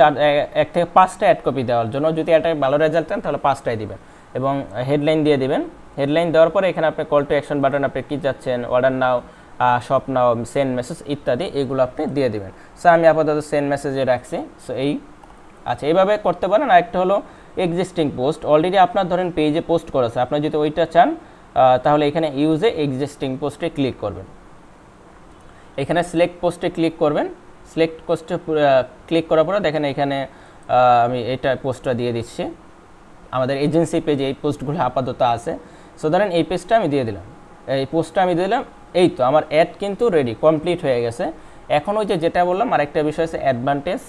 1 থেকে 5টা অ্যাড কপি দেওয়ার জন্য। যদি একটা ভালো রেজাল্ট চান তাহলে 5টাই দিবেন এবং হেডলাইন দিয়ে দিবেন। হেডলাইন দেওয়ার পরে এখানে আপনি কল টু অ্যাকশন বাটন, আপনি কী চাচ্ছেন, অর্ডার নাও, শপ নাও, সেন্ড মেসেজ ইত্যাদি এগুলো আপনি দিয়ে দিবেন। সো আমি আপাতত সেন্ড মেসেজে রাখছি। সো এই আচ্ছা এইভাবে করতে পারেন। আরেকটা হলো এক্সিস্টিং পোস্ট, অলরেডি আপনার ধরেন পেজে পোস্ট করেছে, আপনি যদি ওইটা চান তাহলে এখানে ইউজে এক্সিস্টিং পোস্টে ক্লিক করবেন। এখানে সিলেক্ট পোস্টে ক্লিক করবেন। সিলেক্ট পোস্টে ক্লিক করার পরে দেখেন এখানে আমি এটা পোস্টটা দিয়ে দিচ্ছি। আমাদের এজেন্সি পেজে এই পোস্টগুলো আপাতত আছে। সো ধরেন এই পেজটা আমি দিয়ে দিলাম, এই পোস্টটা আমি দিয়ে দিলাম। এই তো আমার অ্যাড কিন্তু রেডি, কমপ্লিট হয়ে গেছে। এখন ওই যে যেটা বললাম আরেকটা বিষয় আছে অ্যাডভান্টেজ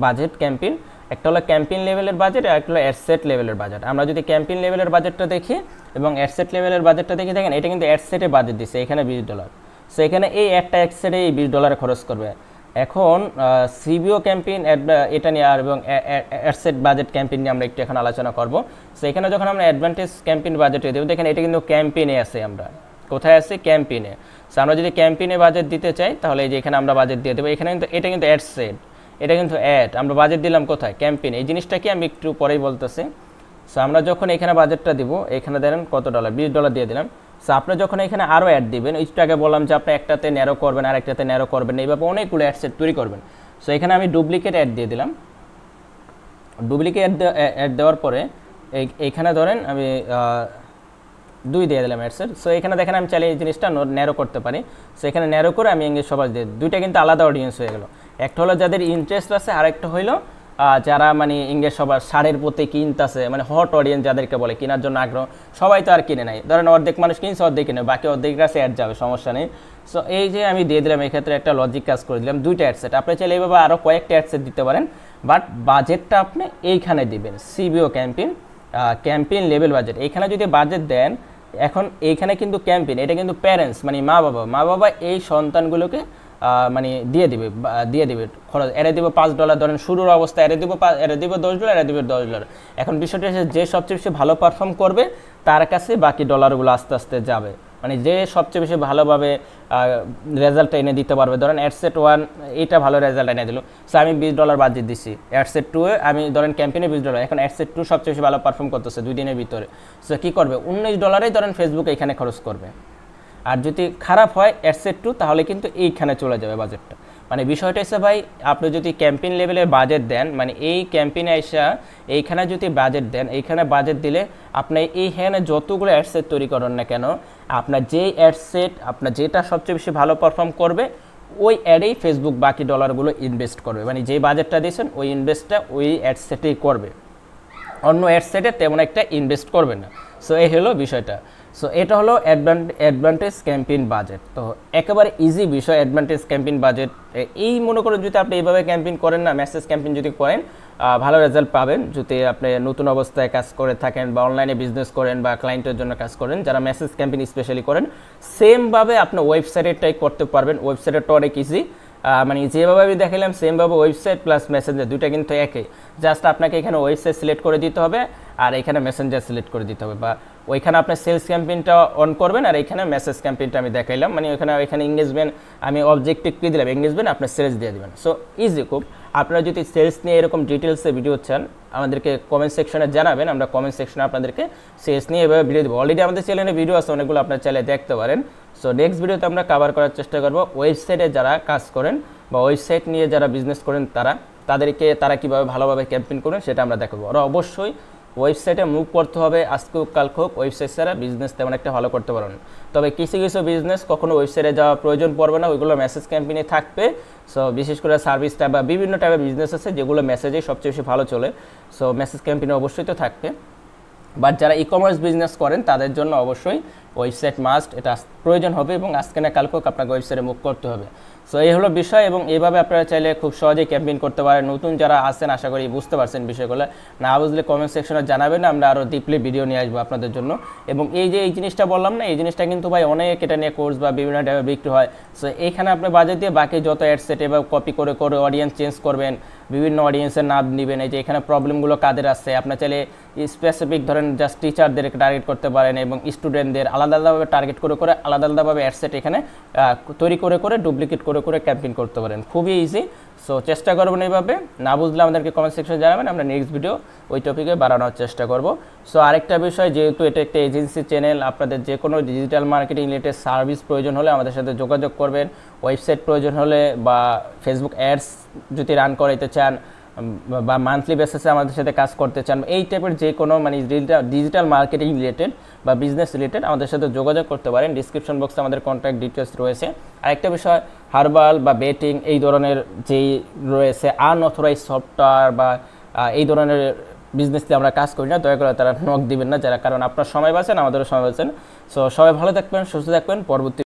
বাজেট ক্যাম্পেইন। একটা হলো ক্যাম্পেইন লেভেলের বাজেট আর একটা হলো অ্যাডসেট লেভেলের বাজেট। আমরা যদি ক্যাম্পেইন লেভেলের বাজেটটা দেখি এবং অ্যাডসেট লেভেলের বাজেটটা দেখি, দেখেন এটা কিন্তু অ্যাডসেটে বাজেট দিচ্ছে এখানে $20। সো এখানে এই একটা অ্যাডসেটে এই $20 খরচ করবে। এখন সিবিও ক্যাম্পেইন এটা নিয়ে আর এবং অ্যাডসেট বাজেট ক্যাম্পেইন নিয়ে আমরা একটু এখন আলোচনা করব। সো এখানে যখন আমরা অ্যাডভান্টেজ ক্যাম্পেইন বাজেটে দেবো, দেখেন এটা কিন্তু ক্যাম্পেইনে আছে, আমরা কোথায় আছে, ক্যাম্পেইনে। সো আমরা যদি ক্যাম্পেইনে বাজেট দিতে চাই তাহলে এই যে এখানে আমরা বাজেট দিয়ে দেবো। এখানে কিন্তু এটা কিন্তু অ্যাডসেট, এটা কিন্তু অ্যাড, আমরা বাজেট দিলাম কোথায়, ক্যাম্পেইন। এই জিনিসটা কি আমি একটু পরেই বলতেছি। সো আমরা যখন এখানে বাজেটটা দিব, এখানে দেখেন কত ডলার, $20 দিয়ে দিলাম। সো আপনি যখন এখানে আরও অ্যাড দিবেন, ওইটাকে বললাম যে আপনি একটাতে ন্যারো করবেন আর একটাতে ন্যারো করবেন, এইভাবে অনেকগুলো অ্যাডসেট তৈরি করবেন। সো এখানে আমি ডুপ্লিকেট অ্যাড দিয়ে দিলাম। ডুপ্লিকেট অ্যাড দেওয়ার পরে এইখানে ধরেন আমি 2 দিয়ে দিলাম অ্যাডসেট। সো এখানে দেখেন আমি চাইলে এই জিনিসটা ন্যারো করতে পারি। সো এখানে ন্যারো করে আমি ইংলিশ সবাই দিয়ে, দুইটা কিন্তু আলাদা অডিয়েন্স হয়ে গেল। একটা হলো যাদের ইন্টারেস্ট আছে, আরেকটা হইলো যারা মানে ইংলিশ সবার শাড়ির প্রতি কিনতেছে, মানে হট অডিয়েন্স যাদেরকে বলে কেনার জন্য আগ্রহ। সবাই তো আর কিনে নাই, ধরেন অর্ধেক মানুষ কিনছে, অর্ধেক কিনে, বাকি অর্ধেক কাছে অ্যাড যাবে, সমস্যা নেই। সো এই যে আমি দিয়ে দিলাম, এই ক্ষেত্রে একটা লজিক কাজ করে দিলাম, 2টা অ্যাডসেট। আপনি চাইলে এইভাবে আরও কয়েকটা অ্যাডসেট দিতে পারেন, বাট বাজেটটা আপনি এইখানে দিবেন, সিবিও ক্যাম্পেইন, ক্যাম্পেইন লেভেল বাজেট। এইখানে যদি বাজেট দেন, এখন এইখানে কিন্তু ক্যাম্পেইন, এটা কিন্তু প্যারেন্টস মানে মা বাবা এই সন্তানগুলোকে মানে দিয়ে দিবে খরচ। এরে দিব $5, ধরেন শুরুর অবস্থায় এরে দিব $10, এরে দিব $10। এখন বিষয়টা হচ্ছে যে সবচেয়ে বেশি ভালো পারফর্ম করবে তার কাছে বাকি ডলারগুলো আস্তে আস্তে যাবে, মানে যে সবচেয়ে বেশি ভালোভাবে রেজাল্ট এনে দিতে পারবে। ধরেন অ্যাডসেট 1 এইটা ভালো রেজাল্ট এনে দিল, সো আমি $20 বাজেট দিচ্ছি। অ্যাডসেট 2 এ আমি ধরেন ক্যাম্পেইনে $20, এখন অ্যাডসেট 2 সবচেয়ে বেশি ভালো পারফর্ম করতেছে 2 দিনের ভিতরে। সো কী করবে, $19 ধরেন ফেসবুক এখানে খরচ করবে। আর যদি খারাপ হয় অ্যাডসেট 2, তাহলে কিন্তু এইখানে চলে যাবে বাজেটটা। মানে বিষয়টা হচ্ছে ভাই, আপনি যদি ক্যাম্পেইন লেভেলে বাজেট দেন, মানে এই ক্যাম্পেইনে এসে এইখানে যদি বাজেট দেন, এইখানে বাজেট দিলে আপনি এইখানে যতগুলো অ্যাডসেট তৈরি করেন না কেন, আপনার যেই অ্যাডসেট আপনার যেটা সবচেয়ে বেশি ভালো পারফর্ম করবে, ওই অ্যাডেই ফেসবুক বাকি ডলারগুলো ইনভেস্ট করবে। মানে যেই বাজেটটা দিয়েছেন ওই ইনভেস্টটা ওই অ্যাডসেটেই করবে, অন্য অ্যাডসেটে তেমন একটা ইনভেস্ট করবে না। সো এই হলো বিষয়টা। সো এটা হলো অ্যাডভান্টেজ ক্যাম্পেইন বাজেট। তো একেবারে ইজি বিষয় অ্যাডভান্টেজ ক্যাম্পেইন বাজেট। এই মনে করেন যদি আপনি এইভাবে ক্যাম্পেইন করেন না, মেসেজ ক্যাম্পেইন যদি করেন, ভালো রেজাল্ট পাবেন। যদি আপনি নতুন অবস্থায় কাজ করে থাকেন বা অনলাইনে বিজনেস করেন বা ক্লায়েন্টের জন্য কাজ করেন, যারা মেসেজ ক্যাম্পেইন স্পেশালি করেন, সেমভাবে আপনি ওয়েবসাইটেরটাই করতে পারবেন। ওয়েবসাইটেরটা অনেক ইজি, মানে যেভাবে আমি দেখালাম সেমভাবে ওয়েবসাইট প্লাস মেসেঞ্জার দুইটা কিন্তু একই। জাস্ট আপনাকে এখানে ওয়েবসাইট সিলেক্ট করে দিতে হবে আর এখানে মেসেঞ্জার সিলেক্ট করে দিতে হবে, বা ওইখানে আপনার সেলস ক্যাম্পেইনটা অন করবেন আর এখানে মেসেজ ক্যাম্পেইনটা আমি দেখাইলাম। মানে ওইখানে এঙ্গেজমেন্ট আমি অবজেক্টিভ কী দিলাম, এঙ্গেজমেন্ট, আপনার সেলস দিয়ে দেবেন। সো ইজি খুব। আপনারা যদি সেলস নিয়ে এরকম ডিটেলসে ভিডিও চান, আমাদেরকে কমেন্ট সেকশনে জানাবেন, আমরা কমেন্ট সেকশনে আপনাদেরকে সেলস নিয়ে এভাবে ভিডিও দেবো। অলরেডি আমাদের চ্যানেলে ভিডিও আছে অনেকগুলো, আপনার চাইলে দেখতে পারেন। সো নেক্সট ভিডিওতে আমরা কভার করার চেষ্টা করবো ওয়েবসাইটে যারা কাজ করেন বা ওয়েবসাইট নিয়ে যারা বিজনেস করেন তারা কীভাবে ভালোভাবে ক্যাম্পেইন করেন সেটা আমরা দেখাবো। আর অবশ্যই ওয়েবসাইটে মুভ করতে হবে, আজকে হোক কাল হোক, ওয়েবসাইট ছাড়া বিজনেস তেমন একটা ভালো করতে পারবেন না। তবে কিছু কিছু বিজনেস কখনো ওয়েবসাইটে যাওয়া প্রয়োজন পড়বে না, ওইগুলো মেসেজ ক্যাম্পেইনে থাকবে। সো বিশেষ করে সার্ভিস টাইপ বা বিভিন্ন টাইপের বিজনেস আছে যেগুলো মেসেজেই সবচেয়ে বেশি ভালো চলে, সো মেসেজ ক্যাম্পেইনে অবশ্যই তো থাকবে। বাট যারা ই কমার্স বিজনেস করেন তাদের জন্য অবশ্যই ওয়েবসাইট মাস্ট, এটা প্রয়োজন হবে এবং আজকে না কালকেও আপনাকে ওয়েবসাইটে মুভ করতে হবে। সো এই হলো বিষয়, এবং এইভাবে আপনারা চাইলে খুব সহজেই ক্যাম্পেইন করতে পারেন। নতুন যারা আছেন আশা করি বুঝতে পারছেন বিষয়গুলো, না বুঝলে কমেন্ট সেকশনে জানাবেন, আমরা আরও ডিপলি ভিডিও নিয়ে আসবো আপনাদের জন্য। এবং এই যে এই জিনিসটা বললাম না, এই জিনিসটা কিন্তু ভাই অনেক এটা নিয়ে কোর্স বা বিভিন্ন টাইপের বিক্রি হয়। সো এইখানে আপনি বাজেট দিয়ে বাকি যত অ্যাড সেট এবার কপি করে করে অডিয়েন্স চেঞ্জ করবেন, বিভিন্ন অডিয়েন্সের নাম নেবেন। এই যে এখানে প্রবলেমগুলো কাদের আছে, আপনার চাইলে স্পেসিফিক ধরেন জাস্ট টিচারদেরকে টার্গেট করতে পারেন এবং স্টুডেন্টদের আলাদা আলাদাভাবে টার্গেট করে করে আলাদা আলাদাভাবে অ্যাড সেট এখানে তৈরি করে করে ডুপ্লিকেট করে করে ক্যাম্পেইন করতে পারেন, খুবই ইজি। সো চেষ্টা করবেন এইভাবে, না বুঝলে আমাদেরকে কমেন্ট সেকশনে জানাবেন, আমরা নেক্সট ভিডিও ওই টপিকে বাড়ানোর চেষ্টা করব। সো আরেকটা বিষয়, যেহেতু এটা একটা এজেন্সি চ্যানেল, আপনাদের যে কোনো ডিজিটাল মার্কেটিং রিলেটেড সার্ভিস প্রয়োজন হলে আমাদের সাথে যোগাযোগ করবেন। ওয়েবসাইট প্রয়োজন হলে বা ফেসবুক অ্যাডস যদি রান করাইতে চান বা মান্থলি বেসিসে আমাদের সাথে কাজ করতে চান, এই টাইপের যে কোনো মানে ডিজিটাল মার্কেটিং রিলেটেড বা বিজনেস রিলেটেড আমাদের সাথে যোগাযোগ করতে পারেন। ডিসক্রিপশন বক্সে আমাদের কন্ট্যাক্ট ডিটেলস রয়েছে। আরেকটা বিষয়, হার্বাল বা বেটিং এই ধরনের যেই রয়েছে আনঅথরাইজ সফটওয়্যার বা এই ধরনের বিজনেস দিয়ে আমরা কাজ করি না, দয়া করে তারা নক দিবেন না যারা, কারণ আপনার সময় বাঁচেন, আমাদেরও সময় বাঁচেন। সো সবাই ভালো থাকবেন, সুস্থ থাকবেন। পরবর্তী